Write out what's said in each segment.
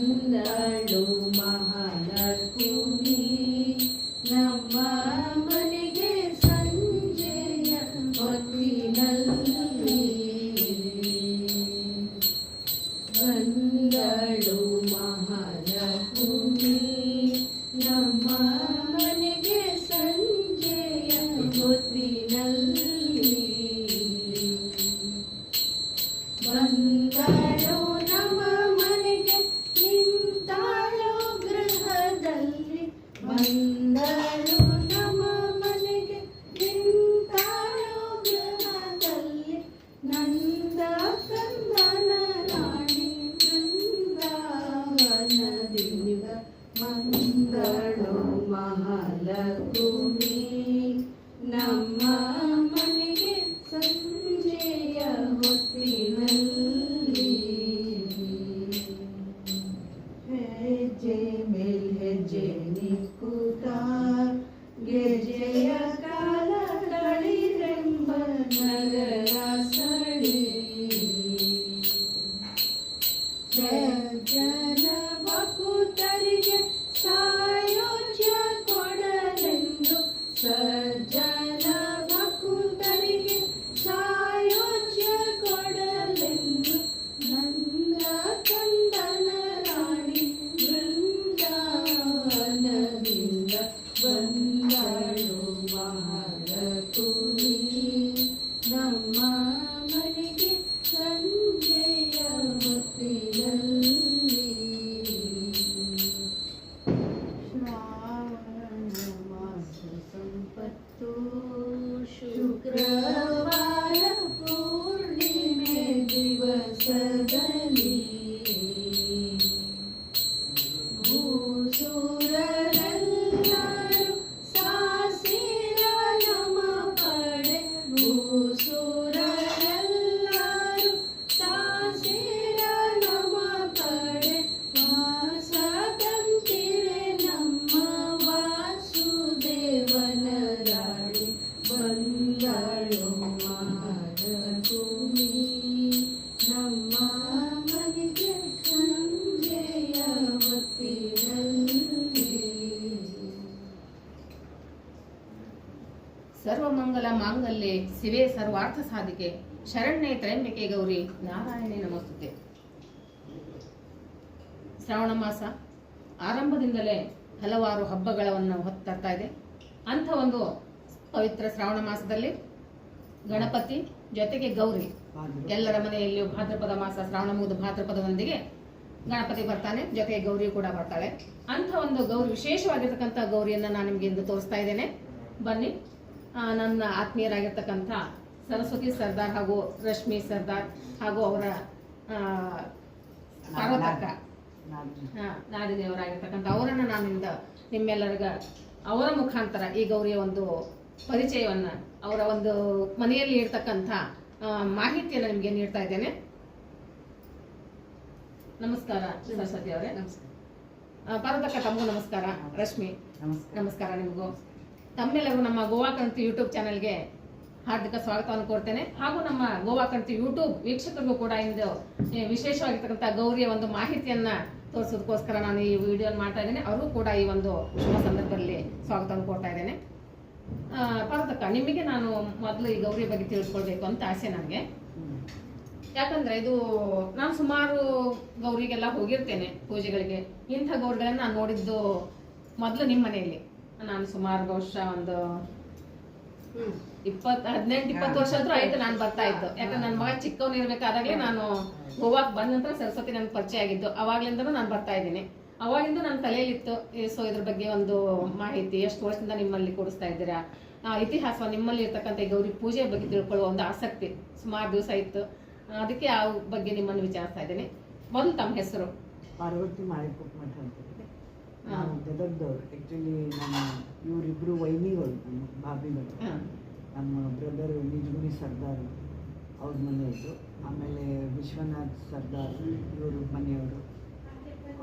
ಬಂದಳು ಮಹಾಲಕ್ಷ್ಮಿ ನಮ್ಮ ಮನೆಗೆ ಸಂಜೆಯ ಹೊತ್ತಿನಲ್ಲಿ. ಬಂದಳು ಮಹಾಲಕ್ಷ್ಮಿ ನಮ್ಮ ಮನೆಗೆ ಸಂಜೆಯ ಹೊತ್ತಿನಲ್ಲಿ. ಬಂದಳು ನಮ್ಮ ಮನೆಗೆ ನಿಂತಾಳು ಗೃಹದಲ್ಲಿ. ಬಂದಳು ನಮ್ಮ ಮನೆಗೆ ನಿಂತಾಳು ಗೃಹದಲ್ಲಿ. ನಂದ ಕಂದನ ರಾಣಿ ಬೃಂದಾವನದಿಂದ. ಬಂದಳು ಮಹಾಲಕ್ಷ್ಮಿ ನಮ್ಮ ಮನೆಗೆ ಸಂಜೆಯ ಹೊತ್ತಿನಲ್ಲಿ. ಹೆಜ್ಜೆ ಮೇಲ್ ಹೆಜ್ಜೆ ನಿಕ್ಕುತ್ತ ಗೆಜ್ಜೆಯ ಕಾಲ ಕಳಿರೆಂಬ ನಗರ ಸಳಿ. ಜನ ಭಕ್ತರಿಗೆ ಸಾಯೋಜ್ಯ ಕೊಡಲೆಂದು. ಸಜ್ಜನ ಭಕ್ತರಿಗೆ ಸಾಯೋಜ್ಯ ಕೊಡಲೆಂದು. ನಂದ ಕಂದನ ರಾಣಿ ಬೃಂದಾವನದಿಂದ. ಬಂದಳು ಮಹಾಲಕ್ಷ್ಮಿ ನಮ್ಮ ಮನೆಗೆ ಸಂಜೆಯ ಹೊತ್ತಿನಲ್ಲಿ. ಶ್ರಾವಣ ಮಾಸ ಸಂಪತ್ತು ಶುಕ್ರವಾರ ಪೂರ್ಣಿಮೆ ದಿವಸದಲ್ಲಿ. ಭೂಸುರರೆಲ್ಲರೂ ಸಾಸಿರ ನಮ ಪಡೆ. ಭೂಸುರರೆಲ್ಲರೂ ಸಾಸಿರ ನಮ ಪಡೆ. ವಾಸದಂತಿರೆ ನಮ್ಮ ವಾಸುದೇವನ ರಾಣಿ. ಬಂದಳು ಮಹಾಲಕ್ಷ್ಮಿ ನಮ್ಮ ಮನೆಗೆ ಸಂಜೆಯ ಹೊತ್ತಿನಲ್ಲಿ. ಸರ್ವಮಂಗಲ ಮಾಂಗಲ್ಯೆ ಶಿವೆ ಸರ್ವಾರ್ಥ ಸಾಧಿಕೆ ಶರಣ್ಯೆ ತ್ರಯಂಬಕೆ ಗೌರಿ ನಾರಾಯಣೆ ನಮಸ್ತುತೆ. ಶ್ರಾವಣ ಮಾಸ ಆರಂಭದಿಂದಲೇ ಹಲವಾರು ಹಬ್ಬಗಳನ್ನು ಹೊತ್ತರ್ತಾ ಇದೆ. ಅಂಥ ಒಂದು ಪವಿತ್ರ ಶ್ರಾವಣ ಮಾಸದಲ್ಲಿ ಗಣಪತಿ ಜೊತೆಗೆ ಗೌರಿ ಎಲ್ಲರ ಮನೆಯಲ್ಲಿಯೂ ಭಾದ್ರಪದ ಮಾಸ ಶ್ರಾವಣ ಮುಗಿದು ಭಾದ್ರಪದದೊಂದಿಗೆ ಗಣಪತಿ ಬರ್ತಾನೆ, ಜೊತೆಗೆ ಗೌರಿ ಕೂಡ ಬರ್ತಾಳೆ. ಅಂಥ ಒಂದು ಗೌರಿ ವಿಶೇಷವಾಗಿರ್ತಕ್ಕಂಥ ಗೌರಿಯನ್ನು ನಾನು ನಿಮಗೆ ಇಂದು ತೋರಿಸ್ತಾ ಇದ್ದೇನೆ. ಬನ್ನಿ, ನನ್ನ ಆತ್ಮೀಯರಾಗಿರ್ತಕ್ಕಂಥ ಸರಸ್ವತಿ ಸರ್ದಾರ್ ಹಾಗೂ ರಶ್ಮಿ ಸರ್ದಾರ್ ಹಾಗೂ ಅವರ ಪಾರ್ವತಕ್ಕ ನಾದಿನಿಯವರಾಗಿರ್ತಕ್ಕಂಥ ಅವರನ್ನು ನಾನಿಂದ ನಿಮ್ಮೆಲ್ಲರಿಗ ಅವರ ಮುಖಾಂತರ ಈ ಗೌರಿಯ ಒಂದು ಪರಿಚಯವನ್ನ, ಅವರ ಒಂದು ಮನೆಯಲ್ಲಿ ಇರ್ತಕ್ಕಂಥ ಮಾಹಿತಿಯನ್ನು ನಿಮಗೆ ನೀಡ್ತಾ ಇದ್ದೇನೆ. ನಮಸ್ಕಾರ ಸರಸ್ವತಿ ಅವರೇ. ನಮಸ್ಕಾರ. ಪಾರ್ವತಕ್ಕ ತಮಗೂ ನಮಸ್ಕಾರ. ರಶ್ಮಿ ನಮಸ್ಕಾರ ನಿಮಗೂ. ತಮ್ಮೆಲ್ಲರಿಗೂ ನಮ್ಮ ಗೋವಾ ಕಣ್ತಿ ಯೂಟ್ಯೂಬ್ ಚಾನೆಲ್ಗೆ ಹಾರ್ದಿಕ ಸ್ವಾಗತವನ್ನು ಕೋರ್ತೇನೆ. ಹಾಗೂ ನಮ್ಮ ಗೋವಾ ಕಣ್ತಿ ಯೂಟ್ಯೂಬ್ ವೀಕ್ಷಕರಿಗೂ ಕೂಡ ಇಂದು ವಿಶೇಷವಾಗಿರ್ತಕ್ಕಂಥ ಗೌರಿಯ ಒಂದು ಮಾಹಿತಿಯನ್ನ ತೋರಿಸೋದಕ್ಕೋಸ್ಕರ ನಾನು ಈ ವಿಡಿಯೋ ಮಾಡ್ತಾ ಇದ್ದೇನೆ. ಅವರು ಕೂಡ ಈ ಒಂದು ಶುಭ ಸಂದರ್ಭದಲ್ಲಿ ಸ್ವಾಗತವನ್ನು ಕೋರ್ತಾ ಇದ್ದೇನೆ. ಪಾರ್ವತಕ್ಕ, ನಿಮಗೆ ನಾನು ಮೊದಲು ಈ ಗೌರಿಯ ಬಗ್ಗೆ ತಿಳ್ಕೊಳ್ಬೇಕು ಅಂತ ಆಸೆ ನನಗೆ. ಯಾಕಂದ್ರೆ ಇದು ನಾನು ಸುಮಾರು ಗೌರಿಗೆಲ್ಲ ಹೋಗಿರ್ತೇನೆ ಪೂಜೆಗಳಿಗೆ. ಇಂಥ ಗೌರಿಗಳನ್ನ ನಾನು ನೋಡಿದ್ದು ಮೊದಲು ನಿಮ್ಮ ಮನೆಯಲ್ಲಿ. ನಾನು ಸುಮಾರು ವರ್ಷ ಒಂದು 18-20 ವರ್ಷ ಆದ್ರೂ ಆಯ್ತು ನಾನು ಬರ್ತಾ ಇದ್ದು. ಯಾಕಂದ್ರೆ ನನ್ನ ಮಗ ಚಿಕ್ಕವನು ಇರ್ಬೇಕಾದಾಗಲೇ ನಾನು ಗೋವಾಕ್ ಬಂದ ನಂತರ ಸರಸ್ವತಿ ನನ್ಗೆ ಪರಿಚಯ ಆಗಿದ್ದು. ಅವಾಗ್ಲಿಂದನೂ ನಾನು ಬರ್ತಾ ಇದ್ದೀನಿ. ಅವಾಗಿಂದ ನನ್ನ ತಲೆಯಲ್ಲಿತ್ತು, ಸೊ ಇದ್ರ ಬಗ್ಗೆ ಒಂದು ಮಾಹಿತಿ, ಎಷ್ಟು ವರ್ಷದಿಂದ ನಿಮ್ಮಲ್ಲಿ ಕೊಡಿಸ್ತಾ ಇದ್ದೀರಾ, ಇತಿಹಾಸ, ನಿಮ್ಮಲ್ಲಿ ಇರ್ತಕ್ಕಂಥ ಗೌರಿ ಪೂಜೆ ಬಗ್ಗೆ ತಿಳ್ಕೊಳ್ಳುವ ಒಂದು ಆಸಕ್ತಿ ಸುಮಾರು ದಿವಸ ಇತ್ತು. ಅದಕ್ಕೆ ಆ ಬಗ್ಗೆ ನಿಮ್ಮನ್ನು ವಿಚಾರಿಸ್ತಾ ಇದ್ದೀನಿ. ಮೊದಲು ತಮ್ಮ ಹೆಸರು? ಪಾರ್ವತಿ ಮಾಳಿಕೊಪ್ಪ ಮಠ ಅಂತ. ನಾವು ಗದಗದವ್ರು. ಆ್ಯಕ್ಚುಲಿ ನಮ್ಮ ಇವರಿಬ್ಬರು ವೈನಿಗಳು, ನಮ್ಮ ಭಾಬಿಗಳು. ನಮ್ಮ ಬ್ರದರ್ ನಿಜಗುಣಿ ಸರ್ದಾರ್ ಅವ್ರ ಮನೆಯವರು, ಆಮೇಲೆ ವಿಶ್ವನಾಥ್ ಸರ್ದಾರ್ ಇವರು ಮನೆಯವರು.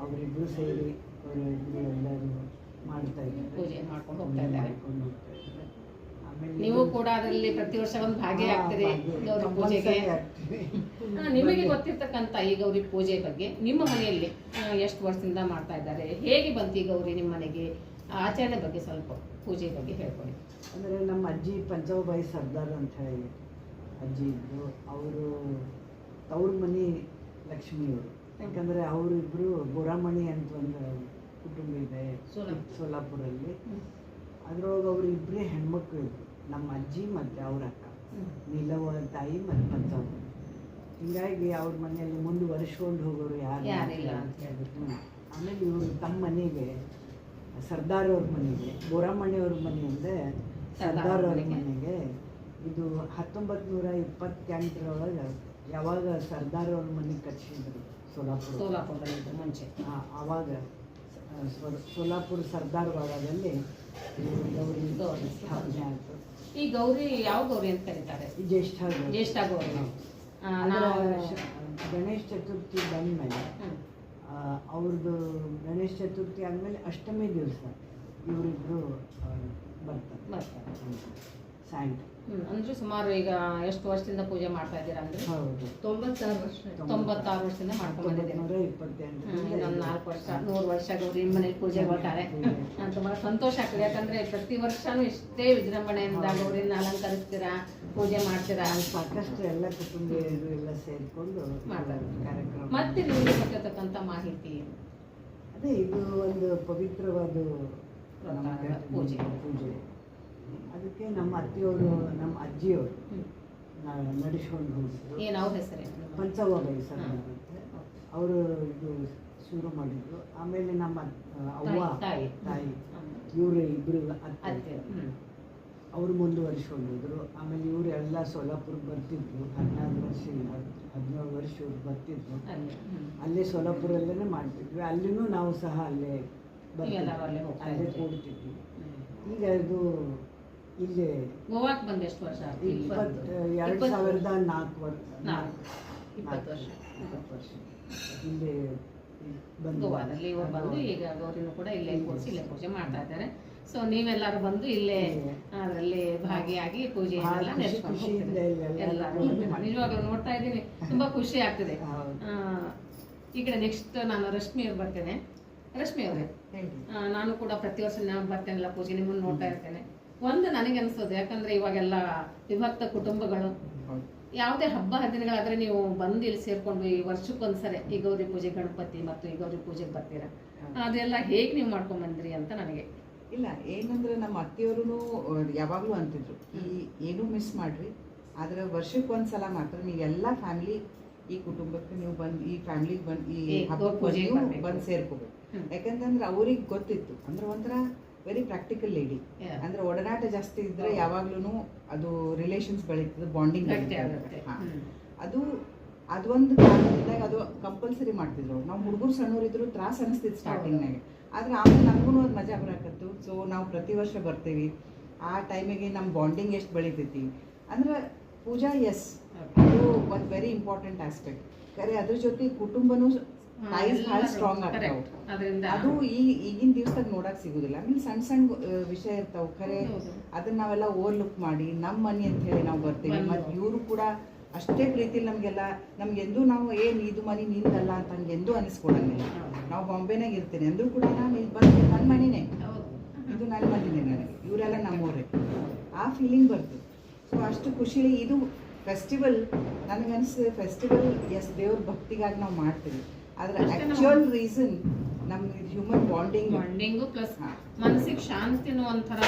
ಅವರಿಬ್ಬರು ಸೇರಿ ಅವರಿಬ್ಬರು ಎಲ್ಲರೂ ಮಾಡ್ತಾ ಇದ್ದಾರೆ, ಪೂಜೆ ಮಾಡ್ಕೊಂಡು ಹೋಗ್ತಾ ಇದ್ದಾರೆ. ನೀವು ಕೂಡ ಅದರಲ್ಲಿ ಪ್ರತಿ ವರ್ಷ ಒಂದು ಭಾಗಿಯಾಗ್ತೀರಿ ಗೌರಿ ಪೂಜೆಗೆ. ನಿಮಗೆ ಗೊತ್ತಿರ್ತಕ್ಕಂಥ ಈ ಗೌರಿ ಪೂಜೆ ಬಗ್ಗೆ ನಿಮ್ಮ ಮನೆಯಲ್ಲಿ ಎಷ್ಟು ವರ್ಷದಿಂದ ಮಾಡ್ತಾ ಇದ್ದಾರೆ, ಹೇಗೆ ಬಂತು ಈ ಗೌರಿ ನಿಮ್ಮ ಮನೆಗೆ, ಆಚರಣೆ ಬಗ್ಗೆ ಸ್ವಲ್ಪ ಪೂಜೆ ಬಗ್ಗೆ ಹೇಳ್ಕೊಳ್ಳಿ. ಅಂದರೆ ನಮ್ಮ ಅಜ್ಜಿ ಪಂಚವಬಾಯಿ ಸರ್ದಾರ್ ಅಂತ ಹೇಳಿ ಅಜ್ಜಿ ಇದ್ದರು. ಅವರು ತವ್ರ ಮನೆ ಲಕ್ಷ್ಮಿಯವರು. ಯಾಕಂದರೆ ಅವರಿಬ್ಬರು ಗೋರಾಮಣಿ ಅಂತ ಒಂದು ಕುಟುಂಬ ಇದೆ ಸೋಲಾಪುರಲ್ಲಿ. ಅದ್ರೊಳಗೆ ಅವರು ಇಬ್ಬರೇ ಹೆಣ್ಮಕ್ಳು ಇದ್ರು, ನಮ್ಮ ಅಜ್ಜಿ ಮತ್ತು ಅವ್ರ ಅಕ್ಕ ನೀಲವ್ವ ತಾಯಿ ಮತ್ತು ಪಂಚವ್ವ. ಹೀಗಾಗಿ ಅವ್ರ ಮನೆಯಲ್ಲಿ ಮುಂದುವರಿಸ್ಕೊಂಡು ಹೋಗೋರು ಯಾರಿಲ್ಲ ಅಂತ ಹೇಳ್ಬಿಟ್ಟು. ಆಮೇಲೆ ಇವರು ತಮ್ಮ ಮನೆಗೆ ಸರ್ದಾರ್ ಅವ್ರ ಮನೆಗೆ, ಗೋರಾಮಣಿಯವ್ರ ಮನೆ ಅಂದರೆ ಸರ್ದಾರ್ ಅವ್ರ ಮನೆಗೆ ಇದು 1928 ಯಾವಾಗ ಸರ್ದಾರ್ ಅವ್ರ ಮನೆಗೆ ಕಟ್ಸಿದ್ರು ಸೋಲಾಪುರದಲ್ಲಿ ಮುಂಚೆ. ಆವಾಗ ಸೋಲಾಪುರ ಸರ್ದಾರ್ ವಾಡದಲ್ಲಿ ಗೌರಿ ಸ್ಥಾಪನೆ ಆಯಿತು. ಈ ಗೌರಿ ಯಾವ ಗೌರಿ ಅಂತ ಕರೀತಾರೆ? ಜ್ಯೇಷ್ಠ ಗೌರಿ. ಗಣೇಶ ಚತುರ್ಥಿ ಬಂದಮೇಲೆ ಅವ್ರದ್ದು ಗಣೇಶ ಚತುರ್ಥಿ ಆದಮೇಲೆ ಅಷ್ಟಮಿ ದಿವಸ ಇವರಿಬ್ಬರು ಬರ್ತಾರೆ ಸಾಯಂಕಾಲ. ಅಂದ್ರೆ ಸುಮಾರು ಈಗ ಎಷ್ಟು ವರ್ಷದಿಂದ ಪೂಜೆ ಮಾಡ್ತಾ ಇದ್ದೀರಾ ಅಂದ್ರೆ? ಹೌದು, 96 ವರ್ಷದಿಂದ ಮಾಡ್ಕೊಂಡು ಬಂದಿದ್ದೀರಾ. 128 ಇನ್ನೊಂದು 4 ವರ್ಷ 100 ವರ್ಷ ಗೌರಿ ಮನೇಲಿ ಪೂಜೆ ಮಾಡ್ತಾರೆ. ತುಂಬಾ ಸಂತೋಷ ಆಗ್ತದೆ. ಯಾಕಂದ್ರೆ ಪ್ರತಿ ವರ್ಷನೂ ಇಷ್ಟೇ ವಿಜೃಂಭಣೆಯಿಂದ ಗೌರಿನ ಅಲಂಕರಿಸ್ತೀರಾ, ಪೂಜೆ ಮಾಡ್ತೀರಾ. ಸಾಕಷ್ಟು ಎಲ್ಲ ಕುಟುಂಬಿಯರು ಎಲ್ಲ ಸೇರಿಕೊಂಡು ಮಾಡ್ತಾರೆ ಕಾರ್ಯಕ್ರಮ. ಮತ್ತೆ ನಿಮಗೆ ಗೊತ್ತಿರ್ತಕ್ಕಂಥ ಮಾಹಿತಿ ಅದೇ ಇದು ಒಂದು ಪವಿತ್ರವಾದ ಪೂಜೆ. ಅದಕ್ಕೆ ನಮ್ಮ ಅತ್ತೆಯವರು ನಮ್ಮ ಅಜ್ಜಿಯವರು ನಡೆಸ್ಕೊಂಡು ಹೋಗಿದ್ರು. ಏನು ಅವ್ರ ಹೆಸರೇನು? ಪಂಚವಬಾಯಿ ಸರ್ದಾರ್ ಅಂತ ಅವರು ಇದು ಶುರು ಮಾಡಿದ್ರು. ಆಮೇಲೆ ನಮ್ಮ ಅವ್ವ ತಾಯಿ ಇವರು ಇಬ್ಬರು ಅತ್ತೆ ಅವರು ಮುಂದುವರಿಸ್ಕೊಂಡು ಹೋದ್ರು. ಆಮೇಲೆ ಇವರು ಎಲ್ಲ ಸೋಲಾಪುರಕ್ಕೆ ಬರ್ತಿದ್ರು. 17 ವರ್ಷ ಇವ್ರು ಬರ್ತಿದ್ರು. ಅಲ್ಲೇ ಸೋಲಾಪುರಲ್ಲೇ ಮಾಡ್ತಿದ್ವಿ. ಅಲ್ಲಿನೂ ನಾವು ಸಹ ಅಲ್ಲೇ ಅಲ್ಲೇ ಕೂಡ್ತಿದ್ವಿ. ಈಗ ಇದು ಇಲ್ಲಿ ಗೋವಾಕ್ಕೆ ಬಂದು ಎಷ್ಟು ವರ್ಷ? 2004 ವರ್ಷ 20 ವರ್ಷ ಇಲ್ಲಿ ಗೋವಾದಲ್ಲಿ ಬಂದು ಈಗ ಗೌರಿನೂ ಕೂಡ ಇಲ್ಲೇ ಕೂರಿಸಿ ಇಲ್ಲೇ ಪೂಜೆ ಮಾಡ್ತಾ ಇದ್ದಾರೆ. ಸೊ ನೀವೆಲ್ಲರೂ ಬಂದು ಇಲ್ಲೇ ಅದರಲ್ಲಿ ಭಾಗಿಯಾಗಿ ಪೂಜೆಯನ್ನೆಲ್ಲ ನಡೆಸ್ಕೊಂಡು ಎಲ್ಲರೂ ನಿಜವಾಗ್ಲೂ ನೋಡ್ತಾ ಇದ್ದೀನಿ, ತುಂಬಾ ಖುಷಿ ಆಗ್ತದೆ. ಈ ಕಡೆ ನೆಕ್ಸ್ಟ್ ನಾನು ರಶ್ಮಿ ಅವ್ರು ಬರ್ತೇನೆ. ರಶ್ಮಿ ಅವರೇ, ನಾನು ಕೂಡ ಪ್ರತಿ ವರ್ಷ ಬರ್ತೇನೆಲ್ಲ ಪೂಜೆ ನಿಮ್ಮನ್ನು ನೋಡ್ತಾ ಇರ್ತೇನೆ. ಒಂದು ನನಗೆ ಅನಿಸೋದು, ಯಾಕಂದ್ರೆ ಇವಾಗೆಲ್ಲ ವಿಭಕ್ತ ಕುಟುಂಬಗಳು, ಯಾವುದೇ ಹಬ್ಬ ಹರಿದಿನಗಳಾದ್ರೆ ನೀವು ಬಂದು ಇಲ್ಲಿ ಸೇರ್ಕೊಂಡು ಈ ವರ್ಷಕ್ಕೊಂದ್ಸರಿ ಈ ಗೌರಿ ಪೂಜೆ, ಗಣಪತಿ ಮತ್ತು ಈ ಗೌರಿ ಪೂಜೆಗೆ ಬರ್ತೀರಾ. ಅದೆಲ್ಲ ಹೇಗೆ ನೀವು ಮಾಡ್ಕೊಂಡ್ ಬಂದ್ರಿ ಅಂತ ನನಗೆ. ಇಲ್ಲ, ಏನಂದ್ರೆ ನಮ್ಮ ಅತ್ತೆಯವರು ಯಾವಾಗಲೂ ಅಂತಿದ್ರು, ಈ ಏನೂ ಮಿಸ್ ಮಾಡ್ರಿ, ಆದ್ರೆ ವರ್ಷಕ್ಕೆ ಒಂದ್ಸಲ ಮಾತ್ರ ನೀವೆಲ್ಲ ಫ್ಯಾಮಿಲಿ ಈ ಕುಟುಂಬಕ್ಕೆ ನೀವು ಬಂದು ಈ ಫ್ಯಾಮಿಲಿಗೆ ಬಂದು ಈ ಹಬ್ಬಕ್ಕೆ ಬಂದು ಸೇರ್ಕೋಬೇಕು. ಯಾಕಂತಂದ್ರೆ ಅವ್ರಿಗೆ ಗೊತ್ತಿತ್ತು, ಅಂದ್ರೆ ಒಂಥರ ವೆರಿ ಪ್ರಾಕ್ಟಿಕಲ್ ಲೇಡಿ. ಅಂದ್ರೆ ಒಡನಾಟ ಜಾಸ್ತಿ ಇದ್ರೆ ಯಾವಾಗ್ಲೂ ಅದು ರಿಲೇಷನ್ಸ್ ಬೆಳೀತದೆ, ಬಾಂಡಿಂಗ್ ಅದು ಅದೊಂದು ಕಾರಣದಾಗ ಅದು ಕಂಪಲ್ಸರಿ ಮಾಡ್ತಿದ್ರು. ನಾವು ಹುಡುಗರು ಸಣ್ಣವರಿದ್ರು ತ್ರಾಸ ಅನಿಸ್ತಿತ್ತು ಸ್ಟಾರ್ಟಿಂಗ್ನಾಗ, ಆದ್ರೆ ಆಮೇಲೆ ನಮಗೂ ಒಂದು ಮಜಾ ಬರಾಕತ್ತು. ಸೊ ನಾವು ಪ್ರತಿ ವರ್ಷ ಬರ್ತೀವಿ. ಆ ಟೈಮಿಗೆ ನಮ್ಮ ಬಾಂಡಿಂಗ್ ಎಷ್ಟು ಬೆಳಿತೈತಿ ಅಂದ್ರೆ ಪೂಜಾ ಎಸ್ ಅದು ಒಂದು ವೆರಿ ಇಂಪಾರ್ಟೆಂಟ್ ಆಸ್ಪೆಕ್ಟ್. ಖರೆ ಅದ್ರ ಜೊತೆ ಕುಟುಂಬನೂ ಟೈಸ್ ಭಾಳ ಸ್ಟ್ರಾಂಗ್ ಆಗ್ತಾವೆ. ಅದು ಈಗಿನ ದಿವಸದಾಗ ನೋಡಕ್ ಸಿಗುದಿಲ್ಲ. ಆಮೇಲೆ ಸಣ್ಣ ಸಣ್ಣ ವಿಷಯ ಇರ್ತಾವ, ಖರೆ ಅದನ್ನ ನಾವೆಲ್ಲ ಓವರ್ಲುಕ್ ಮಾಡಿ ನಮ್ಮ ಮನೆ ಅಂತ ಹೇಳಿ ನಾವು ಬರ್ತೀವಿ. ಮತ್ತು ಇವರು ಕೂಡ ಅಷ್ಟೇ ಪ್ರೀತಿಲಿ ನಮ್ಗೆಂದೂ ನಾವು ಇದು ಮನೆ ನಿಂದಲ್ಲ ಅಂತ ಹಂಗೆಂದೂ ಅನಿಸ್ಕೊಡಂಗಿಲ್ಲ. ನಾವು ಬಾಂಬೆನಾಗ ಇರ್ತೀನಿ ಅಂದ್ರೂ ಕೂಡ ನಾನು ಇಲ್ಲಿ ಬಂದು ನನ್ನ ಮನೆನೇ, ಇದು ನನ್ನ ಮನೆನೇ, ನನಗೆ ಇವರೆಲ್ಲ ನಮ್ಮೂರೇ, ಆ ಫೀಲಿಂಗ್ ಬರ್ತದೆ. ಸೊ ಅಷ್ಟು ಖುಷಿಲಿ ಇದು ಫೆಸ್ಟಿವಲ್ ನನಗನ್ಸಿದೆ. ಫೆಸ್ಟಿವಲ್ ಎಸ್ ದೇವ್ರ ಭಕ್ತಿಗಾಗಿ ನಾವು ಮಾಡ್ತೀವಿ, ಆದ್ರೆ ಆಕ್ಚುಯಲ್ ರೀಸನ್ ನಮ್ಮ ಹ್ಯೂಮನ್ ಬಾಂಡಿಂಗ್ ಪ್ಲಸ್ ಮನಸ್ಸಿಗೆ ಶಾಂತಿನೂ ಒಂಥರ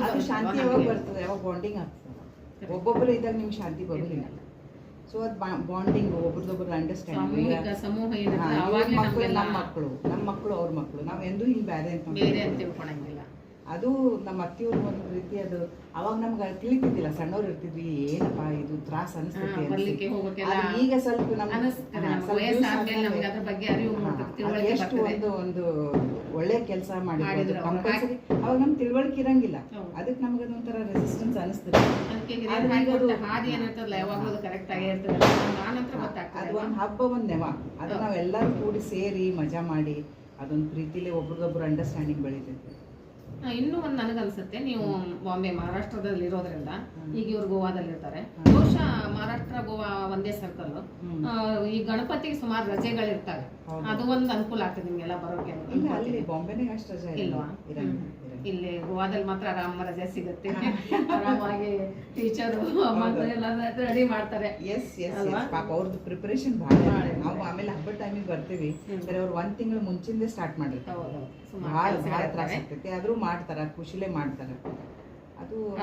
ಅದು ಶಾಂತಿ ಯಾವಾಗ ಬರ್ತದೆ, ಯಾವಾಗ ಬಾಂಡಿಂಗ್ ಆಗ್ತದೆ. ಒಬ್ಬೊಬ್ಬರು ಇದ್ದಾಗ ನಿಮ್ಗೆ ಶಾಂತಿ ಬರೋದಿಲ್ಲ. ಸೊ ಅದು ಬಾಂಡಿಂಗ್, ಒಬ್ರದೊಬ್ರು ಅಂಡರ್ಸ್ಟ್ಯಾಂಡಿಂಗ್. ನಮ್ಮ ಮಕ್ಕಳು ಅವ್ರ ಮಕ್ಕಳು, ನಾವು ಎಂದೂ ಹಿಂಗೆ ಬೇರೆ ಅಂತ ತಿಳ್ಕೊಳಂಗಿಲ್ಲ. ಅದು ನಮ್ಮ ಅತ್ತಿಯವ್ರ ಒಂದು ರೀತಿ. ಅದು ಅವಾಗ ನಮ್ಗೆ ತಿಳಿತಿದ್ದಿಲ್ಲ, ಸಣ್ಣವ್ರು ಇರ್ತಿದ್ವಿ, ಏನಪ್ಪ ಇದು ತ್ರಾಸ ಅನಿಸ್ತೈತಿ. ಈಗ ಸ್ವಲ್ಪ ಎಷ್ಟು ಒಂದು ಒಳ್ಳೆ ಕೆಲಸ ಮಾಡಿದ್ರು ಕಂಪಲ್ಸರಿ. ಅವಾಗ ನಮ್ಗೆ ತಿಳುವಳಿಕೆ ಇರಂಗಿಲ್ಲ, ಅದಕ್ಕೆ ನಮ್ಗೆ ಅದೊಂಥರ ರೆಸಿಸ್ಟೆನ್ಸ್ ಅನಿಸ್ತದೆ. ಅದು ಒಂದು ಹಬ್ಬ, ಒಂದು ನೆವ, ಅದು ನಾವೆಲ್ಲರೂ ಕೂಡಿ ಸೇರಿ ಮಜಾ ಮಾಡಿ ಅದೊಂದು ಪ್ರೀತಿಲೇ ಒಬ್ರಿಗೊಬ್ರು ಅಂಡರ್ಸ್ಟ್ಯಾಂಡಿಂಗ್ ಬೆಳಿತೈತೆ. ಇನ್ನೂ ಒಂದು ನನಗನ್ಸುತ್ತೆ, ನೀವು ಬಾಂಬೆ ಮಹಾರಾಷ್ಟ್ರದಲ್ಲಿ ಇರೋದ್ರಿಂದ ಈಗ ಇವ್ರು ಗೋವಾದಲ್ಲಿ ಇರ್ತಾರೆ, ಬಹುಶಃ ಮಹಾರಾಷ್ಟ್ರ ಗೋವಾ ಒಂದೇ ಸರ್ಕಲ್. ಈ ಗಣಪತಿಗೆ ಸುಮಾರು ರಜೆಗಳಿರ್ತವೆ, ಅದು ಒಂದು ಅನುಕೂಲ ಆಗ್ತದೆ ನಿಮ್ಗೆಲ್ಲ ಬರೋಕೆ. ಬಾಂಬೆನಾಗ ಅಷ್ಟು ರಜೆ ಇಲ್ವಾ? ಇಲ್ಲಿ ಗೋವಾದಲ್ಲಿ ಮಾತ್ರ ಆರಾಮ ರಜೆ ಸಿಗುತ್ತೆ, ಆರಾಮಾಗಿ ಟೀಚರು ಎಲ್ಲ ರೆಡಿ ಮಾಡ್ತಾರೆ. ಪಾಪ ಅವ್ರದ್ದು ಪ್ರಿಪರೇಷನ್ ಭಾಳ. ನಾವು ಆಮೇಲೆ ಹಬ್ಬದ ಟೈಮಿಗೆ ಬರ್ತೀವಿ, ಬೇರೆ ಅವ್ರು 1 ತಿಂಗಳು ಮುಂಚಿಂದ ಸ್ಟಾರ್ಟ್ ಮಾಡಿರ್ತಾರೆ. ಭಾಳ ತ್ರಾಸ ಆಗ್ತೈತಿ, ಆದ್ರೂ ಮಾಡ್ತಾರ, ಖುಷಿಲೇ ಮಾಡ್ತಾರ.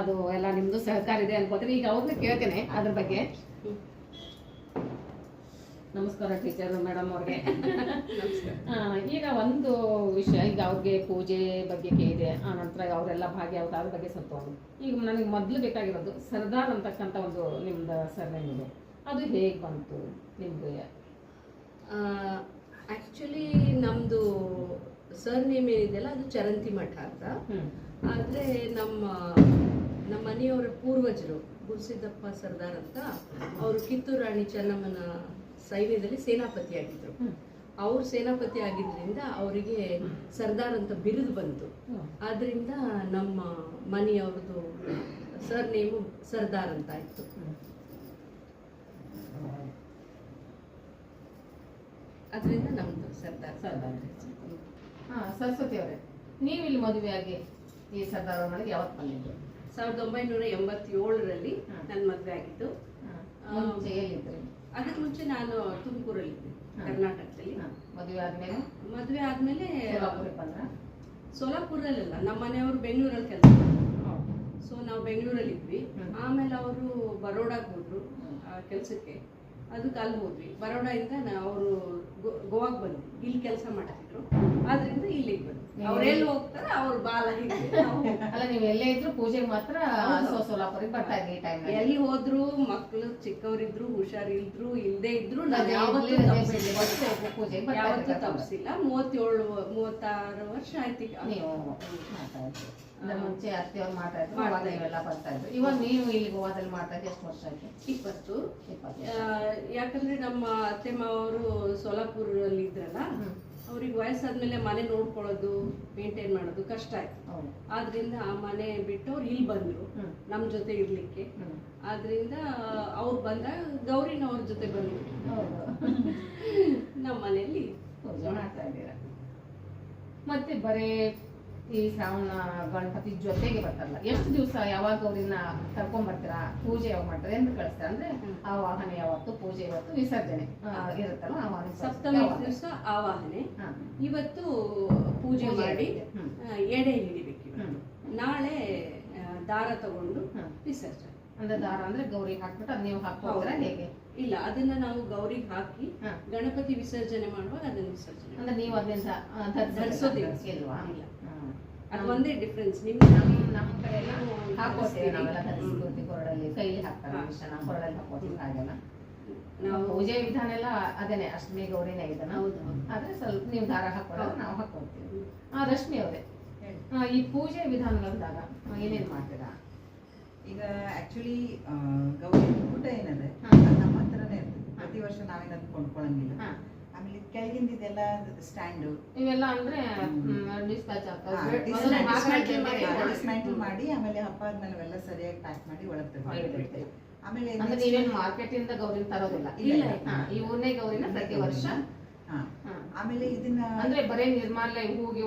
ಅದು ಎಲ್ಲ ನಿಮ್ದು ಸಹಕಾರ ಇದೆ ಅನ್ಕೋತೀನಿ. ಈಗ ಅವ್ರನ್ನ ಕೇಳ್ತೇನೆ ಅದ್ರ ಬಗ್ಗೆ. ನಮಸ್ಕಾರ ಟೀಚರ್ ಮೇಡಮ್ ಅವ್ರಿಗೆ. ಈಗ ಒಂದು ವಿಷಯ, ಈಗ ಅವ್ರಿಗೆ ಪೂಜೆ ಬಗ್ಗೆ ಕೇಳಿದೆ, ಆ ನಂತರ ಅವರೆಲ್ಲ ಭಾಗಿಯಾಗೋದು, ಅದ್ರ ಬಗ್ಗೆ ಸ್ವಲ್ಪ. ಈಗ ನನಗೆ ಮೊದಲು ಬೇಕಾಗಿರೋದು ಸರ್ದಾರ್ ಅಂತಕ್ಕಂಥ ಒಂದು ನಿಮ್ದು ಸರ್ನೇಮ್ ಇದೆ, ಅದು ಹೇಗೆ ಬಂತು ನಿಮ್ಗೆ? ಆ್ಯಕ್ಚುಲಿ ನಮ್ಮದು ಸರ್ನೇಮ್ ಏನಿದೆಯಲ್ಲ ಅದು ಚರಂತಿ ಮಠ ಅಂತ. ಆದರೆ ನಮ್ಮ ಮನೆಯವರ ಪೂರ್ವಜರು ಗುರುಸಿದ್ದಪ್ಪ ಸರ್ದಾರ್ ಅಂತ, ಅವರು ಕಿತ್ತೂರು ರಾಣಿ ಚೆನ್ನಮ್ಮನ ಸೈನ್ಯದಲ್ಲಿ ಸೇನಾಪತಿ ಆಗಿದ್ರು. ಅವ್ರು ಸೇನಾಪತಿ ಆಗಿದ್ರಿಂದ ಅವರಿಗೆ ಸರ್ದಾರ್ ಅಂತ ಬಿರುದು ಬಂತು. ಆದ್ರಿಂದ ನಮ್ಮ ಮನೆಯವ್ರದ್ದು ಸರ್ನೇಮು ಸರ್ದಾರ್ ಅಂತ ಆಯ್ತು. ಅದರಿಂದ ನಮ್ದು ಸರ್ದಾರ್. ಸರಸ್ವತಿ ಅವರೇ, ನೀವು ಇಲ್ಲಿ ಮದುವೆಯಾಗಿ ಈ ಸರ್ದಾರ್ ಮನೆಗೆ ಯಾವತ್ತು ಬಂದಿದ್ದು? 1987ರಲ್ಲಿ ನನ್ನ ಮದುವೆ ಆಗಿದ್ದು. ಅದಕ್ಕೆ ಮುಂಚೆ ನಾನು ತುಮಕೂರಲ್ಲಿದ್ದೆ, ಕರ್ನಾಟಕದಲ್ಲಿ. ಮದುವೆ ಆದ್ಮೇಲೆ ಸೋಲಾಪುರದಲ್ಲ, ನಮ್ಮ ಮನೆಯವರು ಬೆಂಗಳೂರಲ್ಲಿ ಕೆಲಸ. ಸೊ ನಾವು ಬೆಂಗಳೂರಲ್ಲಿ ಇದ್ವಿ. ಆಮೇಲೆ ಅವರು ಬರೋಡಾಗೆ ಹೋದ್ರು ಕೆಲಸಕ್ಕೆ, ಅದಕ್ಕೆ ಅಲ್ಲಿ ಹೋದ್ವಿ. ಬರೋಡಾಯಿಂದ ಅವರು ಗೋವಾಗೆ ಬಂದ್ವಿ, ಇಲ್ಲಿ ಕೆಲಸ ಮಾಡ್ತಿದ್ರು. ಆದ್ರಿಂದ ಇಲ್ಲಿಗೆ ಬಂದ್ವಿ. ಅವ್ರೆಲ್ಲಿ ಹೋಗ್ತಾರ ಅವ್ರ ಬಾಲ ಅಲ್ಲ, ನೀವು ಎಲ್ಲೇ ಇದ್ರು ಪೂಜೆಗೆ ಮಾತ್ರ ಸೋಲಾಪುರಿಗೆ ಬರ್ತಾ ಇದ್ರಿ. ಎಲ್ಲಿ ಹೋದ್ರು ಮಕ್ಕಳು ಚಿಕ್ಕವರಿದ್ರು, ಹುಷಾರಿದ್ರು, ಇಲ್ಲದೆ ಇದ್ರು ಯಾವತ್ತೂ ತಪ್ಪಿಸಿಲ್ಲ. 36 ವರ್ಷ ಆಯ್ತು ಈಗ. ನೀವು ಮುಂಚೆ ಅತ್ತೆಯವ್ರು ಮಾಡ್ತಾ ಇದ್ರು, ಅವಾಗ ನೀವೆಲ್ಲ ಬರ್ತಾ ಇದ್ರು. ಇವಾಗ ನೀವು ಇಲ್ಲಿ ಗೋವಾದಲ್ಲಿ ಮಾಡ್ತಾ ಇದ್ದು ಎಷ್ಟು ವರ್ಷ ಆಯ್ತು? 20. ಯಾಕಂದ್ರೆ ನಮ್ಮ ಅತ್ತೆ ಮಾವರು ಸೋಲಾಪುರಲ್ಲಿ ಇದ್ರಲ್ಲ, ಅವ್ರಿಗೆ ವಯಸ್ಸಾದ್ಮೇಲೆ ಮನೆ ನೋಡ್ಕೊಳ್ಳೋದು, ಮೇಂಟೈನ್ ಮಾಡೋದು ಕಷ್ಟ ಆಯ್ತು. ಆದ್ರಿಂದ ಆ ಮನೆ ಬಿಟ್ಟು ಅವ್ರು ಇಲ್ಲಿ ಬಂದ್ರು ನಮ್ ಜೊತೆ ಇರ್ಲಿಕ್ಕೆ. ಆದ್ರಿಂದ ಅವ್ರು ಬಂದಾಗ ಗೌರಿನ ಅವ್ರ ಜೊತೆ ಬಂದ್ರು ನಮ್ಮ ಮನೆಯಲ್ಲಿ ಪೂಜೆ ಮಾಡ್ತಾ ಇದ್ದೀರಾ. ಮತ್ತೆ ಬರೇ ಈ ಶ್ರಾವಣ ಗಣಪತಿ ಜೊತೆಗೆ ಬರ್ತಾರಲ್ಲ, ಎಷ್ಟು ದಿವಸ ಯಾವಾಗ ಗೌರಿನ ಕರ್ಕೊಂಡ್ ಬರ್ತೀರಾ? ಪೂಜೆ ಯಾವಾಗ ಮಾಡ್ತಾರೆ ಎಂದು ಕಳಿಸ್ತಾರೆ? ಅಂದ್ರೆ ಆ ವಾಹನ ಯಾವತ್ತು, ಪೂಜೆ ಇವತ್ತು, ವಿಸರ್ಜನೆ ಇರುತ್ತಲ್ಲ ಆ ವಾಹನ. ಸಪ್ತಮಿ ದಿವಸ ಆವಾಹನೆ, ಇವತ್ತು ಪೂಜೆ ಮಾಡಿ ಎಡೆ ಹಿಡಿಬೇಕು. ನಾಳೆ ದಾರ ತಗೊಂಡು ವಿಸರ್ಜನೆ. ಅಂದ್ರೆ ದಾರ ಅಂದ್ರೆ ಗೌರಿಗೆ ಹಾಕ್ಬಿಟ್ಟು ಅದ್ ನೀವು ಹಾಕ್ಬೋದ್ರ ಹೇಗೆ? ಇಲ್ಲ, ಅದನ್ನ ನಾವು ಗೌರಿಗೆ ಹಾಕಿ ಗಣಪತಿ ವಿಸರ್ಜನೆ ಮಾಡುವಾಗ ಅದನ್ನ ವಿಸರ್ಜನೆ. ಅಂದ್ರೆ ನೀವು ಅದನ್ನ ಧರಿಸೋದಿಲ್ವಾ? ಇಲ್ಲ, ಅದು ಒಂದೇ ಡಿಫ್ರೆನ್ಸ್. ನಿಮ್ಗೆ ನಮ್ಮ ಕಡೆ ಎಲ್ಲ ಹಾಕೋತೀವಿ ನಾವೆಲ್ಲ, ಧರಿಸ್ಕೊಳ್ತೀವಿ. ಕೊರಡಲ್ಲಿ ಕೈಲಿ ಹಾಕ್ತಾರೆ, ವಿಷನ ಕೊರಡಲ್ಲಿ ಹಾಕೋತೀವಿ. ಹಾಗೆಲ್ಲ ನಾವು ಪೂಜೆ ವಿಧಾನ ಎಲ್ಲ ಅದೇನೆ, ಅಷ್ಟಮಿ ಗೌರಿನೇ ಇದನ್ನ. ಆದ್ರೆ ಸ್ವಲ್ಪ ನೀವು ದಾರ ಹಾಕೊಳ್ಳೋದು ನಾವು ಹಾಕೊಳ್ತೀವಿ. ರಶ್ಮಿ ಅವರೇ, ಈ ಪೂಜೆ ವಿಧಾನಗಳಂದಾಗ ಏನೇನ್ ಮಾಡ್ತೀರಾ? ಈಗ ಆಕ್ಚುಲಿ ಗೌರಿ ಊಟ ಏನಂದ್ರೆ ನಮ್ಮ ಹತ್ರನೇ ಇರ್ತದೆ. ಪ್ರತಿ ವರ್ಷ ನಾವೇನಾದ್ರು ಕೊಂಡ್ಕೊಳಂಗಿಲ್ಲ. ಆಮೇಲೆ ಕೆಳಗಿಂದ ಇದೆಲ್ಲ ಸ್ಟ್ಯಾಂಡ್ ಇವೆಲ್ಲ ಅಂದ್ರೆ ಡಿಸ್ಮ್ಯಾಂಟಲ್ ಮಾಡಿ, ಆಮೇಲೆ ಹಬ್ಬ ಆದ್ಮೇಲೆ ಅವೆಲ್ಲ ಸರಿಯಾಗಿ ಪ್ಯಾಕ್ ಮಾಡಿ ಒಳಗೆ ತೆಗೆದು. ಆಮೇಲೆ ನೀವೇನು ಮಾರ್ಕೆಟ್ ಇಂದ ಗೌರಿ ತರೋದಿಲ್ಲ? ಈ ಊರ್ನೇ ಗೌರಿನ ಪ್ರತಿ ವರ್ಷ. ಆಮೇಲೆ ಇದನ್ನ ಅಂದ್ರೆ ಬರೇ ನಿರ್ಮಾಲ್ಯ ಹೂಗಿ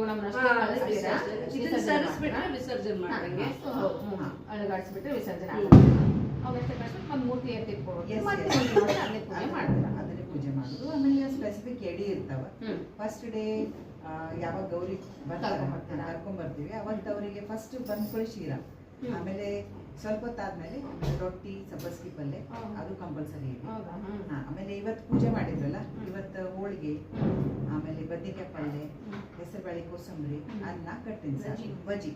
ಅಳಗಾಡಿಸ್ಬಿಟ್ರೆ ವಿಸರ್ಜನೆ ಆಗುತ್ತೆ. ಒಂದು ಮೂರ್ತಿ ಅದನ್ನೇ ಪೂಜೆ ಮಾಡುದು. ಆಮೇಲೆ ಸ್ಪೆಸಿಫಿಕ್ ಎಡಿ ಇರ್ತಾವ. ಫಸ್ಟ್ ಡೇ ಯಾವಾಗ ಗೌರಿ ಕರ್ಕೊಂಡ್ ಬರ್ತೀವಿ ಅವತ್ತು ಅವರಿಗೆ ಫಸ್ಟ್ ಬಂದ್ಕೊಳ್ಳಿ ಶೀರಾ, ಆಮೇಲೆ ಸ್ವಲ್ಪ ಹೊತ್ತಾದ್ಮೇಲೆ ರೊಟ್ಟಿ, ಸಬ್ಬಸ್ಗಿ ಪಲ್ಯ ಅದು ಕಂಪಲ್ಸರಿ ಇದೆ. ಆಮೇಲೆ ಇವತ್ತು ಪೂಜೆ ಮಾಡಿದ್ರಲ್ಲ, ಇವತ್ತು ಹೋಳಿಗೆ, ಆಮೇಲೆ ಬದ್ನಿಕಾಯಿ ಪಲ್ಯ, ಹೆಸರುಬೇಳೆ, ಕೋಸಂಬರಿ, ಅನ್ನ, ಕಟ್ಟಿನ ಸಾರು, ಬಜ್ಜಿ.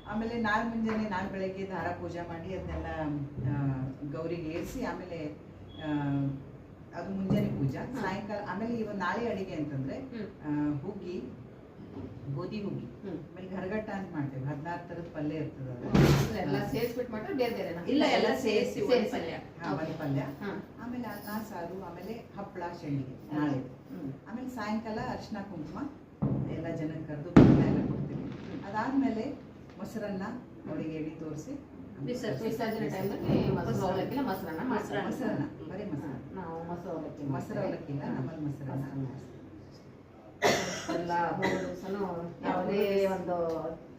ಆಮೇಲೆ ನಾಳೆ ಮುಂಜಾನೆ ನಾಳೆ ಬೆಳಗ್ಗೆ ದಾರ ಪೂಜೆ ಮಾಡಿ ಅದನ್ನೆಲ್ಲ ಗೌರಿಗೆ ಏರಿಸಿ, ಆಮೇಲೆ ಅದು ಮುಂಜಾನೆ ಪೂಜಾ, ಸಾಯಂಕಾಲ. ಆಮೇಲೆ ಇವತ್ತು ನಾಳೆ ಅಡಿಗೆ ಅಂತಂದ್ರೆ ಹುಗ್ಗಿ, ಗೋಧಿ ಹುಗ್ಗಿ, ಆಮೇಲೆ ಗರಗಟ್ಟ ಅಂತ ಮಾಡ್ತೇವೆ. 16 ತರದ ಪಲ್ಯ ಇರ್ತದೆ. ಸಪ್ರೇಟ್ ಮಾಡ್ರೆ ಬೇರೆ ಬೇರೆನಾ? ಇಲ್ಲ ಎಲ್ಲ ಸೇರಿಸಿ ಸೇರಿಸಿ. ಪಲ್ಯ Okay. ಪಲ್ಯ ಹಾ. ಆಮೇಲೆ ಅನ್ನ ಸಾರು ಆಮೇಲೆ ಹಪ್ಪಳ ಶಂಡಿಗೆ ನಾಳೆ ಹ್ಮ್. ಆಮೇಲೆ ಸಾಯಂಕಾಲ ಅರಿಶಿನ ಕುಂಕುಮ ಎಲ್ಲ ಜನಕ್ಕೆ ಕರೆದು ಬೆಲ್ಲ ಎಲ್ಲ ಕೊಡ್ತೀವಿ. ಅದಾದ್ಮೇಲೆ ಮೊಸರನ್ನ ಅವರಿಗೆ ಎಡಿ ತೋರಿಸಿ ವಿಸರ್ಜನೆ ಟೈಮಲ್ಲಿ ಮೊಸರು ಅವಲಕ್ಕಿಲ್ಲ ಮೊಸರನ್ನ ಮಾಡ್ತಾರೆ. ಮೊಸರನ್ನ ಬರೀ ಮೊಸರನ್ನ ನಾವು ಮೊಸರು ಅವಲಕ್ಕಿ ಮೊಸರು ಅವಲಕ್ಕಿ ಇಲ್ಲ ನಮ್ಮಲ್ಲಿ ಮೊಸರನ್ನ ಎಲ್ಲ 3 ದಿವಸನೂ ಯಾವುದೇ ಒಂದು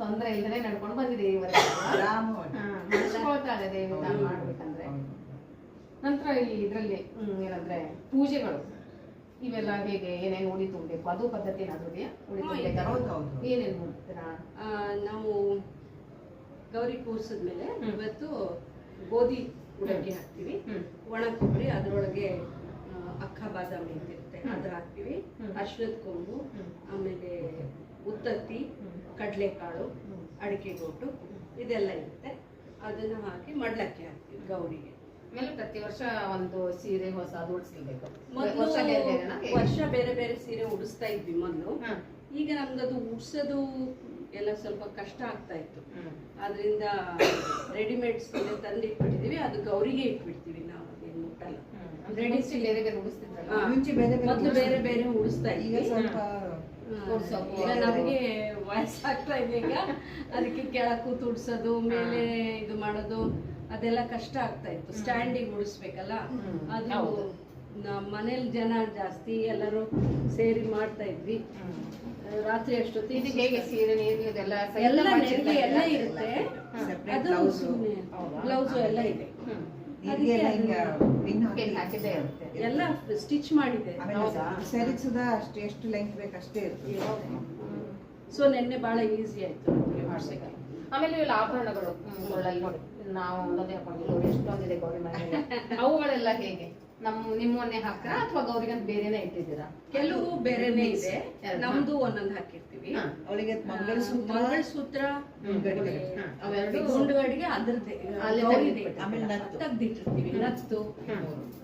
ತೊಂದರೆ ಇಲ್ಲದೆ ನಡ್ಕೊಂಡು ಬಂದಿದ್ದೀವಿ ಇವತ್ತು. ಆರಾಮವಾಗಿ. ಮನಸ್ಕೊಳ್ತಾಗದೆ ಮಾಡ್ಬೇಕಂದ್ರೆ ನಂತರ ಈ ಇದರಲ್ಲಿ ಏನಂದ್ರೆ ಪೂಜೆಗಳು ಇವೆಲ್ಲ ಹೇಗೆ ಏನೇನು ಉಡಿ ತುಂಬಬೇಕು ಅದು ಪದ್ಧತಿ ಏನಾದ್ರು ಇದೆಯಾ? ಉಡಿ ತುಂಬಬೇಕಾದ್ರೆ ಹೌದು, ಹೌದು. ಏನೇನು ಮಾಡ್ತೀರಾ? ನಾವು ಗೌರಿ ಕೂರಿಸಿದ್ಮೇಲೆ ಇವತ್ತು ಗೋಧಿ ಉಡಕ್ಕೆ ಹಾಕ್ತೀವಿ, ಒಣ ಕೊಬ್ಬರಿ, ಅದರೊಳಗೆ ಅಕ್ಕ ಬಾದಾಮಿ ಅಂತ ಇರುತ್ತೆ ಅದು ಹಾಕ್ತೀವಿ, ಅಶ್ವತ್ಥ ಕೊಂಬು, ಆಮೇಲೆ ಉತ್ತತ್ತಿ, ಕಡಲೆಕಾಳು, ಅಡಿಕೆ ಗೋಟು ಇದೆಲ್ಲ ಇರುತ್ತೆ. ಅದನ್ನ ಹಾಕಿ ಮಡ್ಲಕ್ಕೆ ಹಾಕ್ತೀವಿ ಗೌರಿಗೆ. ಆಮೇಲೆ ಪ್ರತಿ ವರ್ಷ ಒಂದು ಸೀರೆ ಹೊಸ ಉಡಿಸ್ಬೇಕು. ಮೊದಲು ವರ್ಷ ಬೇರೆ ಬೇರೆ ಸೀರೆ ಉಡಿಸ್ತಾ ಇದ್ವಿ ಮೊದಲು. ಈಗ ನಮ್ಗದು ಉಡ್ಸೋದು ಎಲ್ಲ ಸ್ವಲ್ಪ ಕಷ್ಟ ಆಗ್ತಾ ಇತ್ತು. ಅದರಿಂದ ರೆಡಿಮೇಡ್ ಸೀರೆ ತಂದು ಇಟ್ಬಿಟ್ಟಿದೀವಿ, ಅದು ಗೌರಿಗೆ ಇಟ್ಬಿಡ್ತೀವಿ. ನಾವು ಅದೇನು ಮುಟ್ಟಲ್ಲ. ರೆಡಿ ಬೇರೆ ಬೇರೆ ಉಡಿಸ್ತಿದ್ರಲ್ಲ? ಮುಂಚೆ ಮೊದಲು ಬೇರೆ ಬೇರೆ ಉಡಿಸ್ತಾ ಈಗ ಇದ್ವಿ. ಸ್ವಲ್ಪ ಈಗ ನಮಗೆ ವಯಸ್ಸಾಗ್ತಾ ಇದೆ, ಈಗ ಅದಕ್ಕೆ ಕೆಳಗೆ ಕೂತು ಉಡ್ಸೋದು, ಮೇಲೆ ಇದು ಮಾಡೋದು ಅದೆಲ್ಲ ಕಷ್ಟ ಆಗ್ತಾ ಇತ್ತು. ಸ್ಟ್ಯಾಂಡಿಗೆ ಉಡಿಸ್ಬೇಕಲ್ಲ, ಅದು ನಮ್ಮ ಮನೇಲಿ ಜನ ಜಾಸ್ತಿ ಎಲ್ಲರೂ ಸೇರಿ ಮಾಡ್ತಾ ಇದ್ವಿ. ರಾತ್ರಿ ಅಷ್ಟೊತ್ತಿಗೆ ಇದು ಹೇಗೆ ಸೀರೆ ನೀರು ಇದೆಲ್ಲ ಎಲ್ಲ ನೆರಳು ಎಲ್ಲ ಇರುತ್ತೆ, ಅದು ಬ್ಲೌಸ್ ಎಲ್ಲ ಇದೆ, ಹಾಕಿದ್ದೇ ಇರುತ್ತೆ. ಎಲ್ಲ ಸ್ಟಿಚ್ ಮಾಡಿದೆ. ಸರಿಸುದ ಅಷ್ಟೇ ಎಷ್ಟು ಲೆಂತ್ ಬೇಕು ಅಷ್ಟೇ ಇರ್ತದೆ. ಸೊ ನೆನ್ನೆ ಬಹಳ ಈಸಿ ಆಯ್ತು ನಮಗೆ ಮಾಡ್ಲಿಕ್ಕೆ. ಆಮೇಲೆ ಇವೆಲ್ಲ ಆಭರಣಗಳು ಕೊಳ್ಳಲ್ಲಿ ನೋಡಿ ನಾವು ಒಂದೊಂದೇ ಹಾಕೊಂಡಿಲ್ಲ, ಎಷ್ಟೊಂದಿದೆ ಗೌರಿ ಮನೆಯಲ್ಲಿ. ಅವುಗಳೆಲ್ಲ ಹೇಗೆ ನಿಮ್ಮನ್ನೇ ಹಾಕ್ತೀರಾ ಅಥವಾ ಗೌರಿಗಂತ ಬೇರೆನೇ ಇಟ್ಟಿದ್ದೀರಾ? ಕೆಲವು ಬೇರೆನೇ ಇದೆ, ನಮ್ದು ಒಂದೊಂದು ಹಾಕಿರ್ತೀವಿ. ಅವಳಿಗೆ ಮಂಗಳಸೂತ್ರ, ಅವೆರಡು ಗುಂಡುಗಡಿಗೆ ಅದ್ರದ್ದೇ ಆಮೇಲೆ ನತ್ತು. ತೆಗ್ದಿಟ್ಟಿರ್ತೀವಿ. ನತ್ತು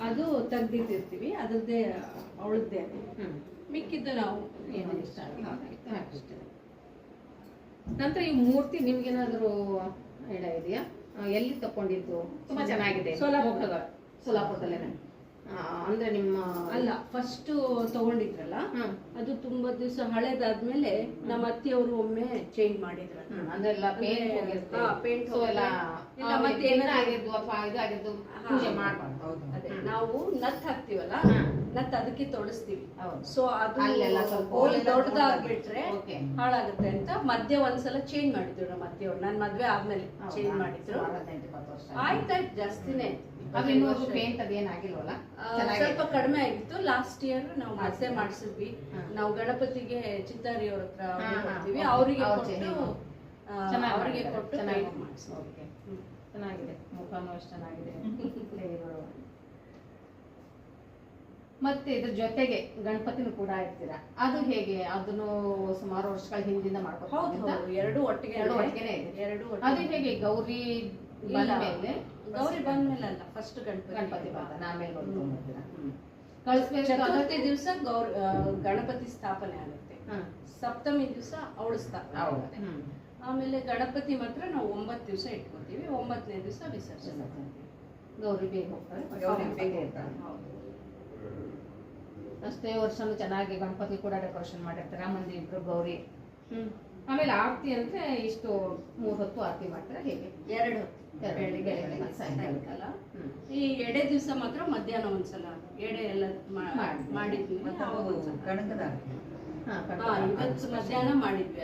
ಅದು ತೆಗ್ದಿಟ್ಟಿರ್ತೀವಿ, ಅದ್ರದ್ದೇ ಅವಳದ್ದೇ ಅದು. ಮಿಕ್ಕಿದ್ದು ನಾವು ಏನು ಇಷ್ಟ ಹಾಕಿರ್ತೀವಿ. ನಂತರ ಈ ಮೂರ್ತಿ ನಿಮ್ಗೇನಾದ್ರು ಐಡಿಯಾ ಇದೆಯಾ? ಎಲ್ಲಿ ತಕೊಂಡಿದ್ದು? ತುಂಬಾ ಚೆನ್ನಾಗಿದೆ. ಸೋಲಾಪುರದಲ್ಲೇನೆ ಅಂದ್ರೆ ನಿಮ್ಮ ಅಲ್ಲ, ಫಸ್ಟ್ ತಗೊಂಡಿದ್ರಲ್ಲ ಅದು ತುಂಬಾ ದಿವಸ ಹಳೇದಾದ್ಮೇಲೆ ನಮ್ಮ ಅತ್ತಿಯವರು ಒಮ್ಮೆ ಚೇಂಜ್ ಮಾಡಿದ್ರಲ್ಲ, ಅಂದ್ರೆ ಎಲ್ಲ ಪೇಂಟ್ ಮತ್ತೆ ಆಗಿದ್ದು ಅಥವಾ ಇದಾಗಿದ್ದು ಪೂಜೆ ಮಾಡ್ಬಾರ್ದು. ಅದೇ ನಾವು ನತ್ ಹಾಕ್ತಿವಲ್ಲ, ನತ್ ಅದಕ್ಕೆ ತೊಡಸ್ತೀವಿ. ಸೊ ಅದು ಅಲ್ಲೆಲ್ಲ ಸ್ವಲ್ಪ ದೊಡ್ಡದಾಗ್ಬಿಟ್ರೆ ಹಾಳಾಗುತ್ತೆ ಅಂತ ಮಧ್ಯೆ ಒಂದ್ಸಲ ಚೇಂಜ್ ಮಾಡಿದ್ರು ನಮ್ಮ ಅತ್ತಿಯವ್ರು. ನನ್ ಮದ್ವೆ ಆದ್ಮೇಲೆ ಚೇಂಜ್ ಮಾಡಿದ್ರು. ಆಯ್ತಾಯ್ತು, ಜಾಸ್ತಿನೇ ಪೇಂಟ್ ಅದೇನಾಗಿಲ್ವಲ್ಲ, ಸ್ವಲ್ಪ ಕಡಿಮೆ ಆಗಿತ್ತು. ಲಾಸ್ಟ್ ಇಯರ್ ನಾವು ಮತ್ತೆ ಮಾಡಿಸಿದ್ವಿ. ನಾವು ಗಣಪತಿಗೆ ಚಿತ್ತಾರಿ ಅವ್ರ ಹತ್ರ ಹೋಗ್ತೀವಿ, ಅವರಿಗೆ ಕೊಟ್ಟು ಚೆನ್ನಾಗಿದೆ. ಮುಖನೂ ಅಷ್ಟು ಚೆನ್ನಾಗಿದೆ. ಮತ್ತೆ ಇದ್ರ ಜೊತೆಗೆ ಗಣಪತಿನೂ ಕೂಡ ಇರ್ತೀರಾ, ಅದು ಹೇಗೆ? ಅದನ್ನು ಸುಮಾರು ವರ್ಷಗಳ ಹಿಂದಿಂದ ಮಾಡ್ಕೊಂಡು ಎರಡು ಒಟ್ಟಿಗೆ ಅದು ಹೇಗೆ? ಗೌರಿ ಬಂದ್ಮೇಲೆ ಗೌರಿ ಬಂದ್ಮೇಲೆ ಅಲ್ಲ, ಫಸ್ಟ್ ಗಣಪತಿ ಬಂದ ಆಮೇಲೆ ಚತುರ್ಥಿ ದಿವಸ ಗಣಪತಿ ಸ್ಥಾಪನೆ ಆಗುತ್ತೆ, ಸಪ್ತಮಿ ದಿವಸ ಅವಳು ಸ್ಥಾಪನೆ ಆಗುತ್ತೆ. ಆಮೇಲೆ ಗಣಪತಿ ಮಾತ್ರ ನಾವು 9 ದಿವಸ ಇಟ್ಕೊತೀವಿ, 9ನೇ ದಿವಸ ವಿಸರ್ಜನೆ. ಗೌರಿ ಬೇಗ ಹೋಗ್ತಾರೆ. ಅಷ್ಟೇ ವರ್ಷನೂ ಚೆನ್ನಾಗಿ ಗಣಪತಿ ಕೂಡ ಡೆಕೋರೇಷನ್ ಮಾಡಿರ್ತಾರೆ. ಮಂದಿ ಇಬ್ರು ಗೌರಿ. ಆಮೇಲೆ ಆರತಿ ಅಂದ್ರೆ ಇಷ್ಟು 3 ಹೊತ್ತು ಆರತಿ ಮಾಡ್ತಾರೆ. ಹೇಗೆ? 2 ಹೊತ್ತು, ಬೆಳಿಗ್ಗೆ ಸಾಯಂಕಾಲ. ಈ ಎಡೆ ದಿವಸ ಮಾತ್ರ ಮಧ್ಯಾಹ್ನ ಒಂದ್ಸಲ ಎಡೆ ಎಲ್ಲ ಮಾಡಿದ್ವಿ. ಕಣಕದ ಇವತ್ತು ಮಧ್ಯಾಹ್ನ ಮಾಡಿದ್ವಿ.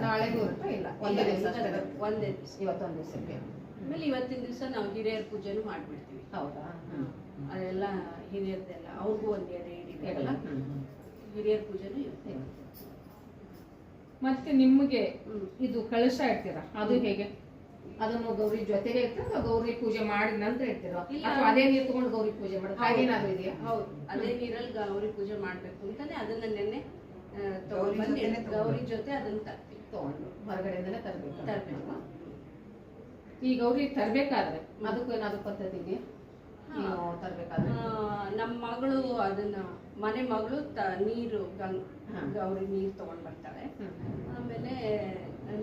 ನಾಳೆಗೂ ಇಲ್ಲ, ಒಂದೇ ದಿವಸ, ಇವತ್ತೊಂದು ದಿವಸಕ್ಕೆ. ಆಮೇಲೆ ಇವತ್ತಿನ ದಿವಸ ನಾವು ಹಿರಿಯರ ಪೂಜೆನೂ ಮಾಡ್ಬಿಡ್ತೀವಿ. ಹೌದಾ? ಅದೆಲ್ಲ ಹಿರಿಯರ್ದೆಲ್ಲ ಅವ್ರಿಗೂ ಒಂದ್ ಎಡೆ ಹಿಡಿಬೇಕಲ್ಲ, ಹಿರಿಯರ ಪೂಜೆನೂ ಇರುತ್ತೆ. ಮತ್ತೆ ನಿಮಗೆ ಇದು ಕಳಶ ಇಡ್ತೀರಾ, ಅದು ಹೇಗೆ? ಅದನ್ನು ಗೌರಿ ಜೊತೆಗೆ ಇರ್ತೀರ, ಗೌರಿ ಪೂಜೆ ಮಾಡಿದ ನಂತರ ಇರ್ತೀರೋ ಅಥವಾ ಅದೇ ನೀರು ತಗೊಂಡು ಗೌರಿ ಪೂಜೆ ಮಾಡೋದು ಹಾಗೇನಾದ್ರು ಇದೆಯಾ? ಹೌದು, ಅದೇ ನೀರಲ್ಲಿ ಗೌರಿ ಪೂಜೆ ಮಾಡ್ಬೇಕು ಅಂತಾನೆ ಅದನ್ನ ನೆನ್ನೆ ತಗೊಂಡ್ಬಂದು ಗೌರಿ ಜೊತೆ ಅದನ್ನ ತರ್ತೀವಿ. ತಗೊಂಡು ಹೊರಗಡೆಯಿಂದಲೇ ತರಬೇಕು. ಈ ಗೌರಿ ತರ್ಬೇಕಾದ್ರೆ ಅದಕ್ಕೂ ಏನಾದ್ರು ಪದ್ಧತಿ ಇದೆಯಾ? ತರ್ಬೇಕಾದ್ರೆ ನಮ್ಮ ಮಗಳು ಅದನ್ನ ಮನೆ ಮಗಳು ನೀರು ಗೌರಿ ನೀರು ತಗೊಂಡ್ ಬರ್ತಾಳೆ. ಆಮೇಲೆ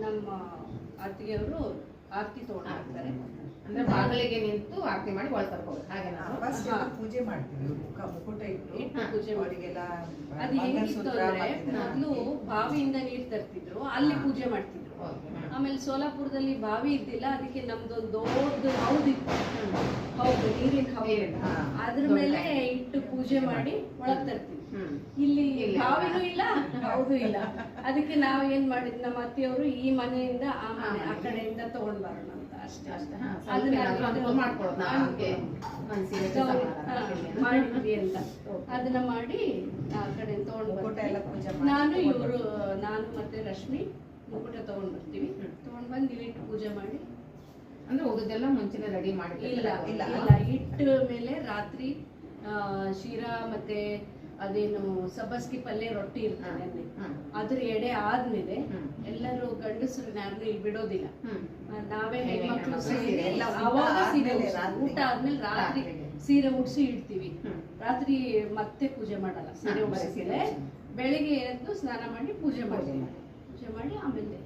ನಮ್ಮ ಅತ್ತಿಗೆಯವರು ಆರತಿ ತಗೊಂಡಿರ್ತಾರೆ. ಅಂದ್ರೆ ಬಾಗಿಲಿಗೆ ನಿಂತು ಆರತಿ ಮಾಡಿ ಒಳಗೆ ಕರ್ಕೊಂಡು ಹಾಗೆ ಫಸ್ಟ್ ಪೂಜೆ ಮಾಡ್ತೀವಿ, ಮುಕುಟ ಇಟ್ಟು ಪೂಜೆ ಮಾಡಿ ಅವರಿಗೆಲ್ಲ ಅದು ಹೆಂಗಿತ್ತು ಅಂದ್ರೆ ಮೊದಲು ಬಾವಿಯಿಂದ ನೀರ್ ತರ್ತಿದ್ರು, ಅಲ್ಲಿ ಪೂಜೆ ಮಾಡ್ತಿದ್ರು. ಆಮೇಲೆ ಸೋಲಾಪುರದಲ್ಲಿ ಬಾವಿ ಇದ್ದಿಲ್ಲ, ಅದಕ್ಕೆ ನಮ್ದೊಂದು ದೊಡ್ಡ ಹೌದಿತ್ತು, ಹೌದು ನೀರಿನ ಹೌದು, ಅದ್ರ ಮೇಲೆ ಇಟ್ಟು ಪೂಜೆ ಮಾಡಿ ಒಳಗ್ ತರ್ತಿದ್ವಿ. ಇಲ್ಲಿ ಬಾವಿನೂ ಇಲ್ಲ ಹೌದು ಇಲ್ಲ, ಅದಕ್ಕೆ ನಾವ್ ಏನ್ ಮಾಡಿದ್ ನಮ್ಮ ಅತ್ತೆಯವರು ಈ ಮನೆಯಿಂದ ಆ ಮನೆ ಆ ಕಡೆಯಿಂದ ತಗೊಂಡ್ ಬರೋಣ ಅಂತ ಅಷ್ಟೇ. ಮಾಡಿದ್ವಿ ಅಂತ ಅದನ್ನ ಮಾಡಿ ಆ ಕಡೆ ತಗೊಂಡ್ ನಾನು ಮತ್ತೆ ರಶ್ಮಿ ಮುಕುಟ ತಗೊಂಡ್ ಬರ್ತೀವಿ. ತಗೊಂಡ್ ಬಂದು ಇಲ್ಲಿಟ್ಟು ಪೂಜೆ ಮಾಡಿ, ಅಂದ್ರೆ ಉಳಿದೆಲ್ಲ ಮುಂಚೆನೆ ರೆಡಿ ಮಾಡಿ ಇಲ್ಲ ಇಟ್ಟ ಮೇಲೆ ರಾತ್ರಿ ಶಿರಾ ಮತ್ತೆ ಅದೇನು ಸಬ್ಬಸ್ಗಿ ಪಲ್ಯ ರೊಟ್ಟಿ ಇರ್ತಾನೆ ಅದ್ರ ಎಡೆ ಆದ್ಮೇಲೆ ಎಲ್ಲರೂ ಗಂಡಸರು ಯಾರನ್ನೂ ಇಲ್ಲಿ ಬಿಡೋದಿಲ್ಲ, ನಾವೇ ಹೆಣ್ಮಕ್ಳು ಸೇರಿ ಅವಾಗ ಸೀರೆ ಊಟ ಆದ್ಮೇಲೆ ರಾತ್ರಿ ಸೀರೆ ಉಡ್ಸಿ ಇಡ್ತೀವಿ. ರಾತ್ರಿ ಮತ್ತೆ ಪೂಜೆ ಮಾಡಲ್ಲ, ಸೀರೆ ಉಡ್ಸಿದ್ರೆ ಬೆಳಿಗ್ಗೆ ಎದ್ದು ಸ್ನಾನ ಮಾಡಿ ಪೂಜೆ ಮಾಡ್ತೀವಿ. ಪೂಜೆ ಮಾಡಿ ಆಮೇಲೆ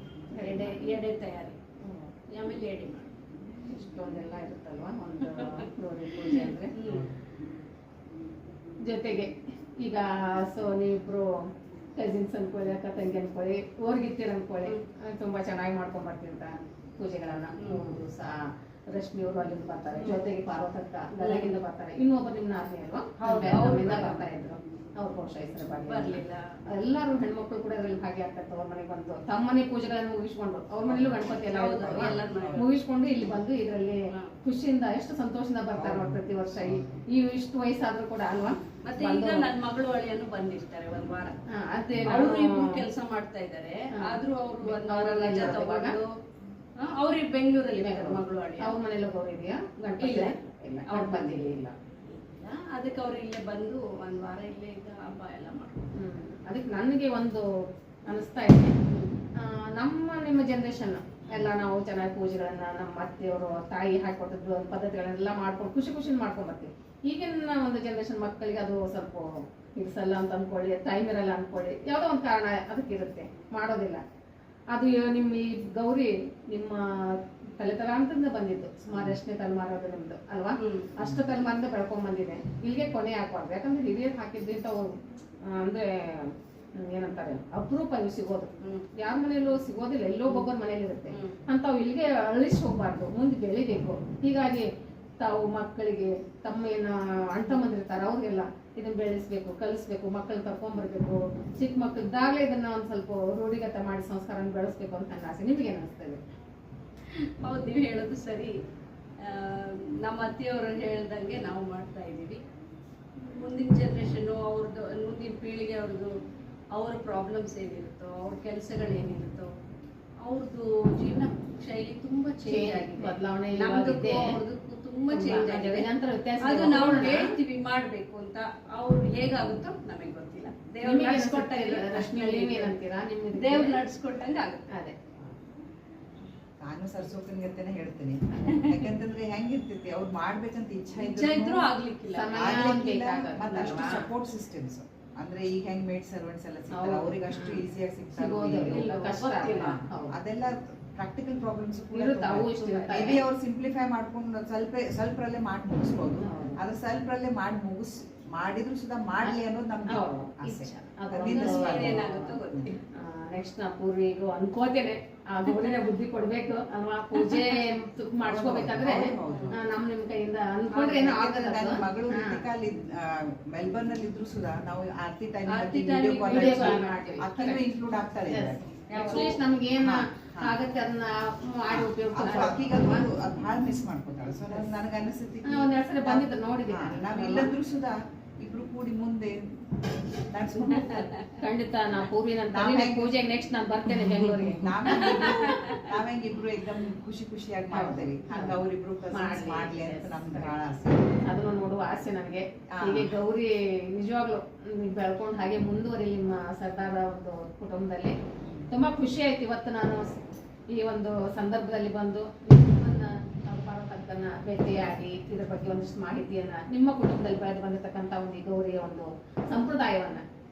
ಎಡೆ ತಯಾರಿ, ಆಮೇಲೆ ಎಡೆ ಮಾಡಿ ಇಷ್ಟೊಂದೆಲ್ಲ ಇರುತ್ತಲ್ವಾ ಒಂದು ಪೂಜೆ ಅಂದ್ರೆ. ಜೊತೆಗೆ ಈಗ ಸೊ ನೀವಿಬ್ರು ಕಸಿನ್ಸ್ ಅನ್ಕೊಳ್ಳಿ, ಅಕ್ಕ ತಂಗಿ ಅನ್ಕೊಳ್ಳಿ, ಊರ್ಗಿತ್ತೀರ ಅನ್ಕೊಳ್ಳಿ, ತುಂಬಾ ಚೆನ್ನಾಗಿ ಮಾಡ್ಕೊಂಡ್ ಬರ್ತಿರ್ತ ಪೂಜೆಗಳನ್ನ. 3 ದಿವಸ ರಶ್ಮಿ ಅವರು ಅಲ್ಲಿಂದ ಬರ್ತಾರೆ, ಜೊತೆಗೆ ಪಾರ್ವತಕ್ಕ ಗದಗಿಂದ ಬರ್ತಾರೆ, ಇನ್ನೊಬ್ಬರು ನಿಮ್ಮ ನಾದಿನಿ ಅಲ್ವಾ ಅವ್ರಿಂದ ಬರ್ತಾ ಇದ್ರು. ಅವ್ರ ಬಹುಶಃ ಹೆಸರು ಬರ್ಲಿಲ್ಲ. ಎಲ್ಲರೂ ಹೆಣ್ಮಕ್ಳು ಕೂಡ ಅದ್ರಲ್ಲಿ ಭಾಗಿಯಾಗ್ತಾರೆ. ಅವ್ರ ಮನೆಗೆ ಬಂದು ತಮ್ಮ ಮನೆ ಪೂಜೆಗಳನ್ನು ಮುಗಿಸ್ಕೊಂಡು, ಅವ್ರ ಮನೇಲೂ ಗಣಪತಿ ಎಲ್ಲ ಮುಗಿಸ್ಕೊಂಡು ಇಲ್ಲಿ ಬಂದು ಇದರಲ್ಲಿ ಖುಷಿಯಿಂದ ಎಷ್ಟು ಸಂತೋಷದಿಂದ ಬರ್ತಾರೆ ಪ್ರತಿ ವರ್ಷ. ಈ ಇಷ್ಟು ವಯಸ್ಸಾದ್ರೂ ಕೂಡ ಅಲ್ವಾ. ಮತ್ತೆ ಈಗ ನನ್ನ ಮಗಳು ಅಳಿಯನು ಬಂದಿರ್ತಾರೆ ಒಂದ್ ವಾರ, ಕೆಲಸ ಮಾಡ್ತಾ ಇದ್ದಾರೆ. ಆದ್ರೂ ಅವ್ರು ಒಂದ್ ವಾರ ರಜಾ ತಗೊಂಡು ಅವ್ರಿಗೆ ಬೆಂಗಳೂರಲ್ಲಿ ಮಗಳು ಅಳಿಯ. ಅವ್ರ ಮನೇಲಿ ಗೌರಿ ಇದೆಯಾ? ಗಣಪತಿ ಅವ್ರು ಬಂದಿಲ್ಲ, ಅದಕ್ಕೆ ಅವ್ರು ಇಲ್ಲೇ ಬಂದು ಒಂದ್ ವಾರ ಇಲ್ಲೇ ಈಗ ಹಬ್ಬ ಎಲ್ಲ ಮಾಡ್ಕೊಂಡು. ಅದಕ್ಕೆ ನನಗೆ ಒಂದು ಅನಿಸ್ತಾ ಇದೆ, ನಿಮ್ಮ ಜನರೇಷನ್ ಎಲ್ಲ ನಾವು ಚೆನ್ನಾಗಿ ಪೂಜೆಗಳನ್ನ ನಮ್ಮ ಅತ್ತೆಯವರು ತಾಯಿ ಹಾಕೊಟ್ಟಿದ್ದು ಪದ್ಧತಿಗಳನ್ನೆಲ್ಲ ಮಾಡ್ಕೊಂಡು ಖುಷಿ ಮಾಡ್ಕೊಂಡ್ ಬರ್ತೀವಿ. ಈಗಿನ ಒಂದು ಜನರೇಷನ್ ಮಕ್ಕಳಿಗೆ ಅದು ಸ್ವಲ್ಪ ಇರಿಸಲ್ಲ ಅಂತ ಅನ್ಕೊಳ್ಳಿ, ಟೈಮ್ ಇರಲ್ಲ ಅನ್ಕೊಳ್ಳಿ, ಯಾವ್ದೋ ಒಂದು ಕಾರಣ ಅದಕ್ಕೆ ಇರುತ್ತೆ, ಮಾಡೋದಿಲ್ಲ. ಅದು ನಿಮ್ಮ ಈ ಗೌರಿ ನಿಮ್ಮ ತಲೆತಲಾಂತರಿಂದ ಬಂದಿದ್ದು, ಸುಮಾರು ಎಷ್ಟನೇ ತಲೆಮಾರು ಅದು ನಿಮ್ದು ಅಲ್ವಾ? ಅಷ್ಟು ತಲೆಮಾರಿಂದ ಬೆಳ್ಕೊಂಡ್ ಬಂದಿದೆ. ಇಲ್ಲಿಗೆ ಕೊನೆ ಹಾಕ್ಬಾರ್ದು, ಯಾಕಂದ್ರೆ ಹಿರಿಯರು ಹಾಕಿದ್ದು ಇಂಥವು ಅಂದ್ರೆ ಏನಂತಾರೆ ಅಪರೂಪ ಇವು ಸಿಗೋದು, ಯಾರ ಮನೇಲೂ ಸಿಗೋದಿಲ್ಲ, ಎಲ್ಲೋ ಒಬ್ಬೊಬ್ಬರ ಮನೇಲಿ ಇರುತ್ತೆ. ಅಂತಾವು ಇಲ್ಲಿಗೆ ಅಳಿಸಿ ಹೋಗ್ಬಾರ್ದು, ಮುಂದೆ ಬೆಳಿಬೇಕು. ಹೀಗಾಗಿ ತಾವು ಮಕ್ಕಳಿಗೆ ತಮ್ಮ ಏನ ಅಂಟ ಬಂದಿರ್ತಾರೆ ಅವ್ರಿಗೆಲ್ಲ ಇದನ್ನ ಬೆಳೆಸ್ಬೇಕು, ಕಲಿಸ್ಬೇಕು, ಮಕ್ಕಳನ್ನ ಕರ್ಕೊಂಡ್ಬರ್ಬೇಕು. ಚಿಕ್ಕ ಮಕ್ಕಳಿದ್ದಾಗಲೇ ಇದನ್ನ ಒಂದ್ ಸ್ವಲ್ಪ ರೂಢಿಗತ ಮಾಡಿ ಸಂಸ್ಕಾರ ಬೆಳೆಸ್ಬೇಕು ಅಂತ ನನ್ನ ಆಸೆ. ನಿಮ್ಗೆ ಏನ್ ಅನಿಸ್ತದೆ? ಹೌದು, ನೀವು ಹೇಳೋದು ಸರಿ. ನಮ್ಮ ಅತ್ತೆಯವರು ಹೇಳ್ದಂಗೆ ನಾವು ಮಾಡ್ತಾ ಇದ್ದೀವಿ. ಮುಂದಿನ ಜನ್ರೇಷನ್ನು ಅವ್ರದ್ದು, ಮುಂದಿನ ಪೀಳಿಗೆ ಅವ್ರದ್ದು, ಅವ್ರ ಪ್ರಾಬ್ಲಮ್ಸ್ ಏನಿರುತ್ತೋ, ಅವ್ರ ಕೆಲಸಗಳೇನಿರುತ್ತೋ, ಅವ್ರದ್ದು ಜೀವನ ಶೈಲಿ ತುಂಬಾ ಚೇಂಜ್ ಆಗಿದೆ, ಬದಲಾವಣೆ ತುಂಬಾ ಚೇಂಜ್ ಆಗಿದೆ. ಅದು ನಾವು ಹೇಳ್ತೀವಿ ಮಾಡ್ಬೇಕು ಅಂತ, ಅವ್ರು ಹೇಗಾಗುತ್ತೋ ನಮಗೆ ಗೊತ್ತಿಲ್ಲ. ದೇವ್ರು ನಡ್ಸ್ಕೊಟ್ಟಂಗೆ ಆಗುತ್ತೆ. ಅದೇ ನಾನು ಸರ್ಸೋಕನ್ಗತೆನೆ ಹೇಳ್ತೀನಿ. ಯಾಕಂತಂದ್ರೆ ಹೆಂಗಿರ್ತೈತಿ ಅವ್ರು ಮಾಡ್ಬೇಕಂತ ಇಚ್ಛೆ ಇದ್ರೂ ಆಗ್ಲಿಕ್ಕಿಲ್ಲ. ಮತ್ತೆ ಅಷ್ಟು ಸಪೋರ್ಟ್ ಸಿಸ್ಟಮ್ಸ್ ಅಂದ್ರೆ ಈಗ ಹೆಂಗ್ ಮೇಡ್ ಸರ್ವೆಂಟ್ಸ್ ಎಲ್ಲ ಸಿಗ್ತಾರೆ, ಅವ್ರಿಗೆ ಅಷ್ಟು ಈಸಿಯಾಗಿ ಸಿಗ್ತಾರೆ. ಅದೆಲ್ಲ ಪ್ರಾಕ್ಟಿಕಲ್ ಪ್ರಾಬ್ಲಮ್ಸ್ ಕೂಡ ಮೇಬಿ ಅವ್ರು ಸಿಂಪ್ಲಿಫೈ ಮಾಡ್ಕೊಂಡು ಸ್ವಲ್ಪರಲ್ಲೇ ಮಾಡಿ ಮುಗಿಸ್ಬೋದು. ಅದು ಸ್ವಲ್ಪರಲ್ಲೇ ಮಾಡಿದ್ರು ಸುಧಾ ಮಾಡ್ಲಿ ಅನ್ನೋದು ನಮ್ಗೆ ಆಸೆ. ಏನಾಗುತ್ತೋ ಗೊತ್ತಿಲ್ಲ. ನೆಕ್ಸ್ಟ್ ನಾ ಪೂರ್ವಿಗೂ ಅನ್ಕೋತೇನೆ, ಆ ಗೌರಿನ ಬುದ್ಧಿ ಕೊಡ್ಬೇಕು ಅಲ್ವಾ, ಪೂಜೆ ಮಾಡಿಸ್ಕೋಬೇಕಾದ್ರೆ ನಿಮ್ ಕೈಯಿಂದ ಅನ್ಕೊಂಡ್ರೆ ಏನೋ ಆಗಲ್ಲ. ನನ್ನ ಮಗಳು ಮೆಲ್ಬರ್ನ್ ಅಲ್ಲಿ ಇದ್ರು ಸುಧಾ ನಾವು ಆರ್ತಿ ಟೈಮ್ ಇನ್ಕ್ಲೂಡ್ ಆಗ್ತಾರೆ. ನಮ್ಗೆ ಏನ್ ಆಗತ್ತೆ ಅದನ್ನ ಮಾಡಿ ಉಪಯೋಗ ಭಾಳ ಮಿಸ್ ಮಾಡ್ಕೊತಾಳೆ. ಸೊ ನನಗೆ ಅನಿಸ್ತೈತಿ ಒಂದೆರಡು ಸಲ ಬಂದಿದ್ದು ನೋಡಿದ್ದೀನಿ. ನಾವ್ ಇಲ್ಲಂದ್ರೂ ಸುಧಾ ಇಬ್ರು ಕೂಡಿ ಮುಂದೆ ಖಂಡಿತ ನಾ ಪೂರ್ವಿನ ಪೂಜೆಗೆ ನೆಕ್ಸ್ಟ್ ನಾನು ಬರ್ತೇನೆ ಬೆಂಗಳೂರಿಗೆ. ನಾವೆಂಗಿಬ್ರು ಎಕ್ದಮ್ ಖುಷಿಯಾಗಿ ಮಾಡ್ತೇವೆ, ಹಂಗ ಅವ್ರಿಬ್ರು ಮಾಡ್ಲಿ ಅಂತ ನಮ್ದು ಬಹಳ ಆಸೆ. ಅದನ್ನ ನೋಡುವ ಆಸೆ ನನಗೆ. ಹೀಗೆ ಗೌರಿ ನಿಜವಾಗ್ಲು ಬೆಳ್ಕೊಂಡು ಹಾಗೆ ಮುಂದುವರಿ ನಿಮ್ಮ ಸರ್ದಾರ ಒಂದು ಕುಟುಂಬದಲ್ಲಿ. ತುಂಬಾ ಖುಷಿ ಆಯ್ತು ಇವತ್ತು ನಾನು ಈ ಒಂದು ಸಂದರ್ಭದಲ್ಲಿ ಬಂದು ಪಾರ್ವತಕ್ಕನ್ನ ಭೇಟಿಯಾಗಿ ಇದ್ರ ಬಗ್ಗೆ ಒಂದಿಷ್ಟು ಮಾಹಿತಿಯನ್ನ ನಿಮ್ಮ ಕುಟುಂಬದಲ್ಲಿ ಬೆಳೆದು ಬಂದಿರತಕ್ಕಂತ ಒಂದು ಗೌರಿಯ ಒಂದು ಸಂಪ್ರದಾಯವನ್ನ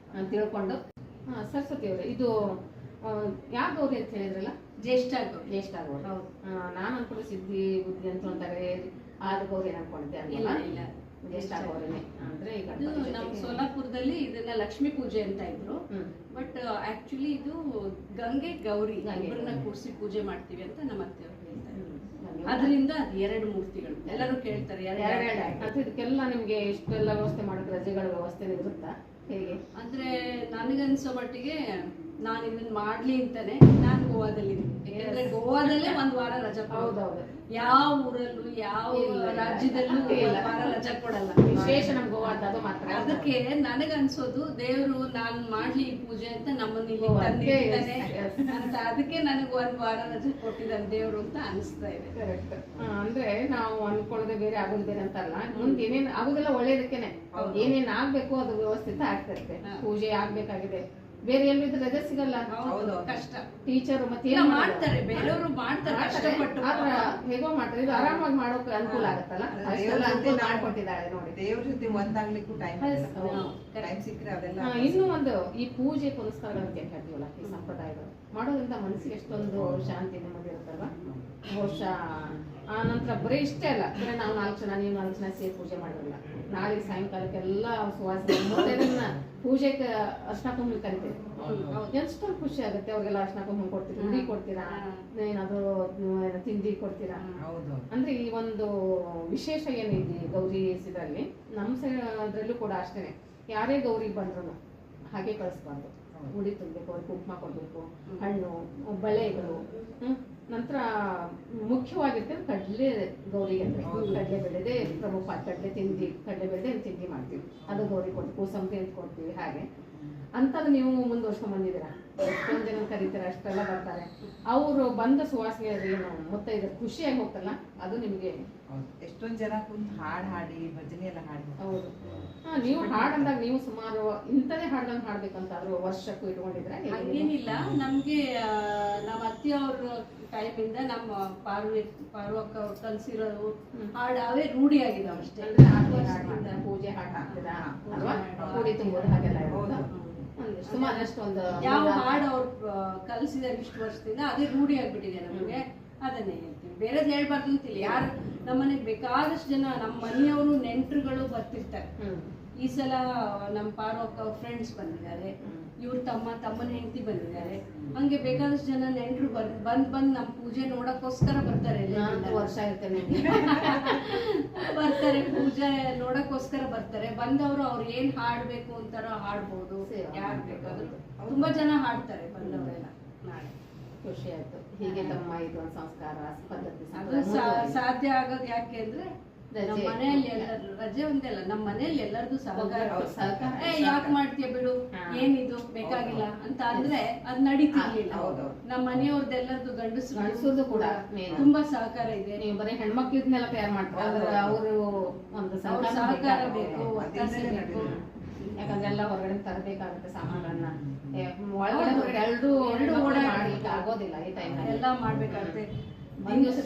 ತಿಳ್ಕೊಂಡು. ಸರಸ್ವತಿ ಅವರೇ, ಇದು ಯಾವ ಗೌರಿ ಅಂತ ಹೇಳಿದ್ರಲ್ಲ? ಜ್ಯೇಷ್ಠ ಜ್ಯೇಷ್ಠ ಗೌರಿ. ಹೌದು. ನಾನು ಅನ್ಕೊಂಡು ಸಿದ್ಧಿ ಬುದ್ಧಿ ಅಂತ ಅಂತಾರೆ, ಆದ ಗೌರಿ ಅನ್ಕೊಂಡಿದ್ದೆ. ಇಲ್ಲ ಅಲ್ವಾ? ಇಲ್ಲ ಜ್ಯೇಷ್ಠ ಗೌರಿನೇ ಅಂದ್ರೆ ಈಗ ಇದು ನಮ್ಮ ಸೋಲಾಪುರದಲ್ಲಿ ಇದನ್ನ ಲಕ್ಷ್ಮೀ ಪೂಜೆ ಅಂತ ಇದ್ರು. ಬಟ್ ಆಕ್ಚುಲಿ ಇದು ಗಂಗೆ ಗೌರಿ ಇಬ್ಬರನ್ನ ಕೂರಿಸಿ ಪೂಜೆ ಮಾಡ್ತೀವಿ ಅಂತ ನಮ್ಮ ಅತ್ತೆಯವರು ಹೇಳ್ತಾರೆ. ಅದರಿಂದ ಅದು 2 ಮೂರ್ತಿಗಳು. ಎಲ್ಲರೂ ಕೇಳ್ತಾರೆ ಅದು ಇದಕ್ಕೆಲ್ಲ ನಿಮ್ಗೆ ಇಷ್ಟೆಲ್ಲ ವ್ಯವಸ್ಥೆ ಮಾಡೋಕೆ ರಜೆಗಳ ವ್ಯವಸ್ಥೆ ಇರುತ್ತಾ ಹೇಗೆ? ಅಂದ್ರೆ ನನಗನ್ಸೋ ಮಟ್ಟಿಗೆ ನಾನು ಇದನ್ನ ಮಾಡ್ಲಿ ಅಂತಾನೆ ನಾನು ಗೋವಾದಲ್ಲಿದ್ದೀನಿ. ಯಾಕಂದ್ರೆ ಗೋವಾದಲ್ಲೇ 1 ವಾರ ರಜಾ. ಹೌದೌದು. ಯಾವ ಊರಲ್ಲೂ ಯಾವ ರಾಜ್ಯದಲ್ಲೂ 1 ವಾರ ರಜಾ ಕೊಡಲ್ಲ. ವಿಶೇಷ ನಮ್ ಗೋವಾದ ಅದು ಮಾತ್ರ. ಅದಕ್ಕೆ ನನಗನ್ಸೋದು ದೇವ್ರು ನಾನ್ ಮಾಡ್ಲಿ ಈ ಪೂಜೆ ಅಂತ ನಮ್ಮನ್ನ ಇಲ್ಲಿ ತಂದಿದ್ದಾನೆ ಅಂತ. ಅದಕ್ಕೆ ನನಗೆ 1 ವಾರ ರಜೆ ಕೊಟ್ಟಿದ್ದಾನೆ ದೇವ್ರು ಅಂತ ಅನಿಸ್ತಾ ಇದೆ. ಕರೆಕ್ಟ್. ಅಂದ್ರೆ ನಾವು ಅನ್ಕೊಳ್ಳದೆ ಬೇರೆ ಆಗೋದು ಬೇರೆ ಅಂತಲ್ಲ, ಮುಂದೆ ಏನೇನ್ ಆಗೋದೆಲ್ಲ ಒಳ್ಳೇದಕ್ಕೇನೆ. ಏನೇನ್ ಆಗ್ಬೇಕು ಅದು ವ್ಯವಸ್ಥಿತ ಆಗ್ತಿರುತ್ತೆ. ಪೂಜೆ ಆಗ್ಬೇಕಾಗಿದೆ, ಬೇರೆ ಎಲ್ಲಿದ್ರೆ ರಜೆ ಸಿಗಲ್ಲ. ಕಷ್ಟ. ಟೀಚರ್ ಮತ್ತೆ ಮಾಡ್ತಾರೆ, ಬೇರೆಯವರು ಮಾಡ್ತಾರೆ ಕಷ್ಟಪಟ್ಟು. ಹೇಗೋ ಮಾಡ್ತಾರೆ. ಇದು ಆರಾಮಾಗಿ ಮಾಡೋಕೆ ಅನುಕೂಲ ಆಗತ್ತಲ್ಲ, ಅಷ್ಟೆಲ್ಲ ಅನುಕೂಲ ಮಾಡ್ಕೊಟ್ಟಿದ್ದಾಳೆ ನೋಡಿ. ದೇವ್ರ ಜೊತೆ ಒಂದಾಗ್ಲಿಕ್ಕೂ ಟೈಮ್ ಸಿಕ್ಕರೆ ಅದೆಲ್ಲ. ಇನ್ನೂ ಒಂದು ಈ ಪೂಜೆ ಪುನಸ್ಕಾರಗಳು ಅಂತ ಏನ್ ಹೇಳ್ತೀವಲ್ಲ, ಈ ಸಂಪ್ರದಾಯಗಳು ಮಾಡೋದ್ರಿಂದ ಮನಸ್ಸಿಗೆ ಎಷ್ಟೊಂದು ಶಾಂತಿ ನೆಮ್ಮದಿ ಇರುತ್ತಲ್ವಾ. ಬಹುಶಃ ಆ ನಂತರ ಬರೀ ಇಷ್ಟೇ ಅಲ್ಲ, ಬರೀ ನಾವು 4 ಜನ ನೀವು 4 ಜನ ಸೇರಿ ಪೂಜೆ ಮಾಡೋದಿಲ್ಲ. ನಾಳೆ ಸಾಯಂಕಾಲಕ್ಕೆಲ್ಲ ಸುವಾಸನೆ ಪೂಜೆಗೆ ಅರ್ಶನ ಕುಂಕುಮ ಕರಿತೀವಿ. ಎಷ್ಟೊಂದು ಖುಷಿ ಆಗುತ್ತೆ. ಅವ್ರಿಗೆಲ್ಲ ಅರ್ಶನ ಕುಂಕುಮ ಕೊಡ್ತೀರಾ, ಉಡಿ ಕೊಡ್ತೀರಾ, ಏನಾದ್ರು ತಿಂಡಿ ಕೊಡ್ತೀರಾ. ಅಂದ್ರೆ ಈ ಒಂದು ವಿಶೇಷ ಏನಿದೆ ಗೌರಿ ಇದರಲ್ಲಿ, ನಮ್ಮ ಅದ್ರಲ್ಲೂ ಕೂಡ ಅಷ್ಟೇನೆ. ಯಾರೇ ಗೌರಿ ಬಂದ್ರು ಹಾಗೆ ಕಳಿಸ್ಬಾರ್ದು. ಉಡಿ ತುಂಬಬೇಕು, ಅವ್ರಿಗೆ ಕುಂಕುಮ ಕೊಡ್ಬೇಕು, ಹಣ್ಣು ಬಳೆಗಳು. ನಂತರ ಮುಖ್ಯವಾಗಿರ್ತದೆ ಕಡಲೆ ಗೌರಿ ಅಂದ್ರೆ ಕಡಲೆ ಬೆಳೆದೆ ಪ್ರಮುಖ. ಕಡಲೆ ಬೆಳೆದೆ ತಿಂಡಿ ಮಾಡ್ತೀವಿ, ಅದು ಗೌರಿ ಕೊಡ್ತೀವಿ. ಕೋಸಂಬರಿ ಅಂತ ಕೊಡ್ತೀವಿ. ಹಾಗೆ ಅಂತದ್ದು ನೀವು ಮುಂದುವರ್ಸ್ಕೊಂಡ್ ಬಂದಿದ್ದೀರಾ. ಎಷ್ಟೊಂದು ಜನ ಕರೀತಾರೆ, ಅಷ್ಟೆಲ್ಲ ಬರ್ತಾರೆ. ಅವರು ಬಂದ ಸುವಾಸನೆ ಏನು ಮುತ್ತೈದರ ಖುಷಿಯಾಗಿ ಹೋಗ್ತಲ್ಲ, ಅದು ನಿಮ್ಗೆ. ಎಷ್ಟೊಂದ್ ಜನ ಕುಂತ್ ಹಾಡಿ ಭಜನೆ ಎಲ್ಲ ಹಾಡಿ. ಹೌದು. ನೀವು ಹಾಡಂದಾಗ ನೀವು ಸುಮಾರು ಇಂಥದೇ ಹಾಡ್ದಂಗೆ ಹಾಡ್ಬೇಕಂತಾದ್ರೂ ವರ್ಷಕ್ಕೂ ಇಟ್ಕೊಂಡಿದ್ರೆ? ಹಂಗೇನಿಲ್ಲ. ನಮ್ಗೆ ನಮ್ಮ ಅತ್ತೆಯವ್ರ ಟೈಮಿಂದ ನಮ್ಮ ಪಾರ್ವಕ್ಕ ಕಲ್ಸಿರೋದು ಹಾಡು ಅವೇ ರೂಢಿ ಆಗಿದಾವ ಅಷ್ಟೇ. ಪೂಜೆ ಹಾಡು ಹಾಕ್ತೀರಾ ಅಲ್ವಾ? ಕೂಡಿ ತುಂಬೋದು ಹಾಗೆಲ್ಲ ಸುಮಾರಷ್ಟು ಒಂದು ಯಾವ ಹಾಡು ಅವ್ರು ಕಲ್ಸಿದಾರೆ ಇಷ್ಟು ವರ್ಷದಿಂದ ಅದೇ ರೂಢಿ ಆಗ್ಬಿಟ್ಟಿದೆ ನಮಗೆ. ಅದನ್ನೇ ಹೇಳ್ತೀವಿ, ಬೇರೆದ್ ಹೇಳ್ಬಾರ್ದು ಅಂತಿಲ್ಲ. ಯಾರು ನಮ್ಮನೆಗೆ ಬೇಕಾದಷ್ಟು ಜನ ನಮ್ಮ ಮನೆಯವರು ನೆಂಟರುಗಳು ಬರ್ತಿರ್ತಾರೆ. ಈ ಸಲ ನಮ್ಮ ಪಾರ್ವಕ್ಕ ಫ್ರೆಂಡ್ಸ್ ಬಂದಿದ್ದಾರೆ, ಇವ್ರ ತಮ್ಮನ ಹೆಂಡತಿ ಬಂದಿದ್ದಾರೆ. ಹಂಗೆ ಬೇಕಾದಷ್ಟು ಜನ ನೆಂಟರು ಬಂದ್ ನಮ್ಮ ಪೂಜೆ ನೋಡಕ್ಕೋಸ್ಕರ ಬರ್ತಾರೆ. ವರ್ಷ ಇರ್ತೇನೆ ಬರ್ತಾರೆ, ಪೂಜೆ ನೋಡಕ್ಕೋಸ್ಕರ ಬರ್ತಾರೆ. ಬಂದವರು ಅವ್ರು ಏನ್ ಹಾಡ್ಬೇಕು ಅಂತಾರೋ ಹಾಡ್ಬೋದು, ಯಾರು ಬೇಕಾದ್ರು. ತುಂಬಾ ಜನ ಹಾಡ್ತಾರೆ ಬಂದವರೆಲ್ಲ. ನಾಳೆ ಖುಷಿ ಆಯ್ತು. ಹೀಗೆ ತಮ್ಮ ಇದು ಸಂಸ್ಕಾರ ಪದ್ಧತಿ ಸಾಧ್ಯ ಆಗೋದು ಯಾಕೆ ಅಂದ್ರೆ ನಮ್ಮ ಮನೆಯಲ್ಲಿ ಎಲ್ಲರೂ ರಜೆ ಒಂದಲ್ಲ, ನಮ್ಮ ಮನೆಯಲ್ಲಿ ಎಲ್ಲರದು ಸಹಕಾರ. ಯಾಕೆ ಮಾಡ್ತೀಯ ಬಿಡು, ಏನಿದು ಬೇಕಾಗಿಲ್ಲ ಅಂತ ಅಂದ್ರೆ ಅದ್ ನಡೀತಿರ್ಲಿಲ್ಲ. ನಮ್ಮ ಮನೆಯವ್ರದ್ದೆಲ್ಲರದು ಗಂಡಸರು ಕೂಡ ತುಂಬಾ ಸಹಕಾರ ಇದೆ. ನೀವು ಬರೀ ಹೆಣ್ಮಕ್ಳನ್ನೆಲ್ಲ ತಯಾರು ಮಾಡ್ತಾರೆ, ಅವರು ಒಂದು ಸಹಕಾರ ಬೇಕು, ಒತ್ತಾಸೆ ಬೇಕು. ಯಾಕಂದ್ರೆ ಎಲ್ಲ ಹೊರಗಡೆ ತರಬೇಕಾಗುತ್ತೆ ಸಾಮಾನುಗಳನ್ನ. ಒಳಗಡೆ ಎರಡು ಓಡಾಡಲಿಕ್ಕೆ ಆಗೋದಿಲ್ಲ ಈ ಟೈಮ್ ಎಲ್ಲ ಮಾಡ್ಬೇಕಾಗುತ್ತೆ.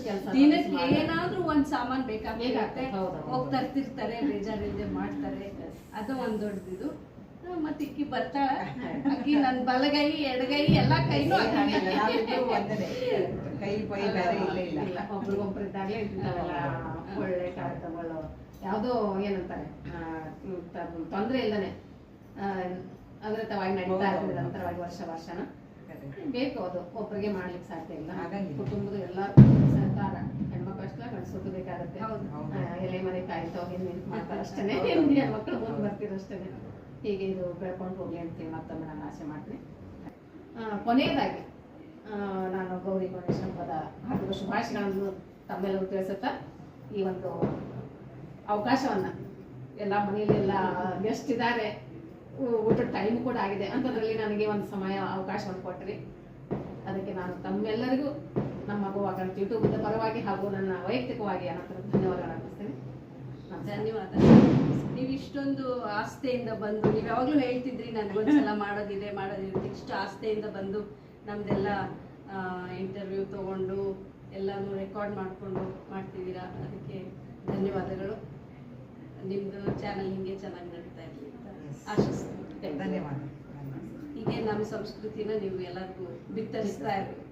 ಕೆಲಸ ದಿನಕ್ಕೆ ಏನಾದ್ರೂ ಒಂದ್ ಸಾಮಾನ್ ಬೇಕಾಗುತ್ತೆ, ಹೋಗಿ ತರ್ತಿರ್ತಾರೆ, ಬೇಜಾರಿಲ್ಲದೆ ಮಾಡ್ತಾರೆ. ಅದು ಒಂದ್ ದೊಡ್ಡದು. ಮತ್ತೆ ಇಕ್ಕಿ ಬರ್ತಾಳ, ಅಕ್ಕಿ ನನ್ ಬಲಗೈ ಎಡಗೈ ಎಲ್ಲಾ ಕೈನೂ ಕೈ ಪೈ ಬೇರೆ ಇಲ್ಲ. ಒಬ್ರಿಗೊಬ್ರು ಇದ್ದಾಗಲೇ ಇಂಥವೆಲ್ಲ ಒಳ್ಳೆ ಕಾರ್ಯಕ್ರಮಗಳು ಯಾವುದೋ ಏನಂತಾರೆ ತೊಂದರೆ ಇಲ್ಲನೆ ಅಗ್ರತವಾಗಿ ನಡೀತಾ ಇರ್ತದೆ. ನಂತರವಾಗಿ ವರ್ಷನ ಬೇಕು. ಅದು ಒಬ್ಬರಿಗೆ ಮಾಡ್ಲಿಕ್ಕೆ ಸಾಧ್ಯ ಇಲ್ಲ. ಕುಟುಂಬದ ಎಲ್ಲ ಸಹಕಾರ ಹೆಣ್ಮಕ್ಳು ಅಷ್ಟೇ ಗಂಡಸರು ಬೇಕಾಗುತ್ತೆ. ಎಲೆ ಮನೆ ಕಾಯ್ತಾವ್ ನಿಂತು ಮಾಡ್ತಾರೆ ಅಷ್ಟೇನೆ. ಹೆಣ್ಮಕ್ಳು ಮುಂದೆ ಬರ್ತೀರ ಅಷ್ಟೇನೆ. ಹೀಗೆ ಇದು ಬೆಳ್ಕೊಂಡು ಹೋಗ್ಲಿ ಅಂತೇಳಿ ಮತ್ತೊಮ್ಮೆ ನಾನು ಆಸೆ ಮಾಡ್ತೀನಿ. ಕೊನೆಯದಾಗಿ ನಾನು ಗೌರಿ ಗಣೇಶ ಹಬ್ಬದ ಹಾರ್ದಿಕ ಶುಭಾಶಯಗಳನ್ನು ತಮ್ಮೆಲ್ಲರೂ ತಿಳಿಸುತ್ತಾ, ಈ ಒಂದು ಅವಕಾಶವನ್ನ ಎಲ್ಲ ಮನೆಯಲ್ಲಿ ಎಲ್ಲ ಗೆಸ್ಟ್ ಇದ್ದಾರೆ, ಊಟದ ಟೈಮ್ ಕೂಡ ಆಗಿದೆ ಅಂಥದ್ರಲ್ಲಿ ನನಗೆ ಒಂದು ಸಮಯ ಅವಕಾಶವನ್ನು ಕೊಟ್ಟರಿ. ಅದಕ್ಕೆ ನಾನು ತಮ್ಮೆಲ್ಲರಿಗೂ ನಮ್ಮ ಗೋವಾ ಕನ್ನಡ ಯೂಟ್ಯೂಬ್ ಪರವಾಗಿ ಹಾಗೂ ನನ್ನ ವೈಯಕ್ತಿಕವಾಗಿ ಅನಂತರ ಧನ್ಯವಾದಗಳನ್ನು ಅರ್ಪಿಸ್ತೇನೆ. ಧನ್ಯವಾದ. ನೀವು ಇಷ್ಟೊಂದು ಆಸ್ಥೆಯಿಂದ ಬಂದು, ನೀವು ಯಾವಾಗಲೂ ಹೇಳ್ತಿದ್ರಿ ನನಗೊಂದ್ಸಲ ಮಾಡೋದಿದೆ ಇಷ್ಟು ಆಸ್ಥೆಯಿಂದ ಬಂದು ನಮ್ದೆಲ್ಲ ಇಂಟರ್ವ್ಯೂ ತಗೊಂಡು ಎಲ್ಲಾನು ರೆಕಾರ್ಡ್ ಮಾಡಿಕೊಂಡು ಮಾಡ್ತಿದ್ದೀರಾ. ಅದಕ್ಕೆ ಧನ್ಯವಾದಗಳು. ನಿಮ್ಮದು ಚಾನಲ್ ಹಿಂಗೆ ಚೆನ್ನಾಗಿ ನಡೀತಾ ಇರಲಿ ಅಂತ ಆಶಿಸ್ತೀನಿ. ಧನ್ಯವಾದ. ಹೀಗೆ ನಮ್ಮ ಸಂಸ್ಕೃತಿನ ನೀವು ಎಲ್ಲರಿಗೂ ಬಿತ್ತರಿಸ್ತಾ ಇರ್ರಿ.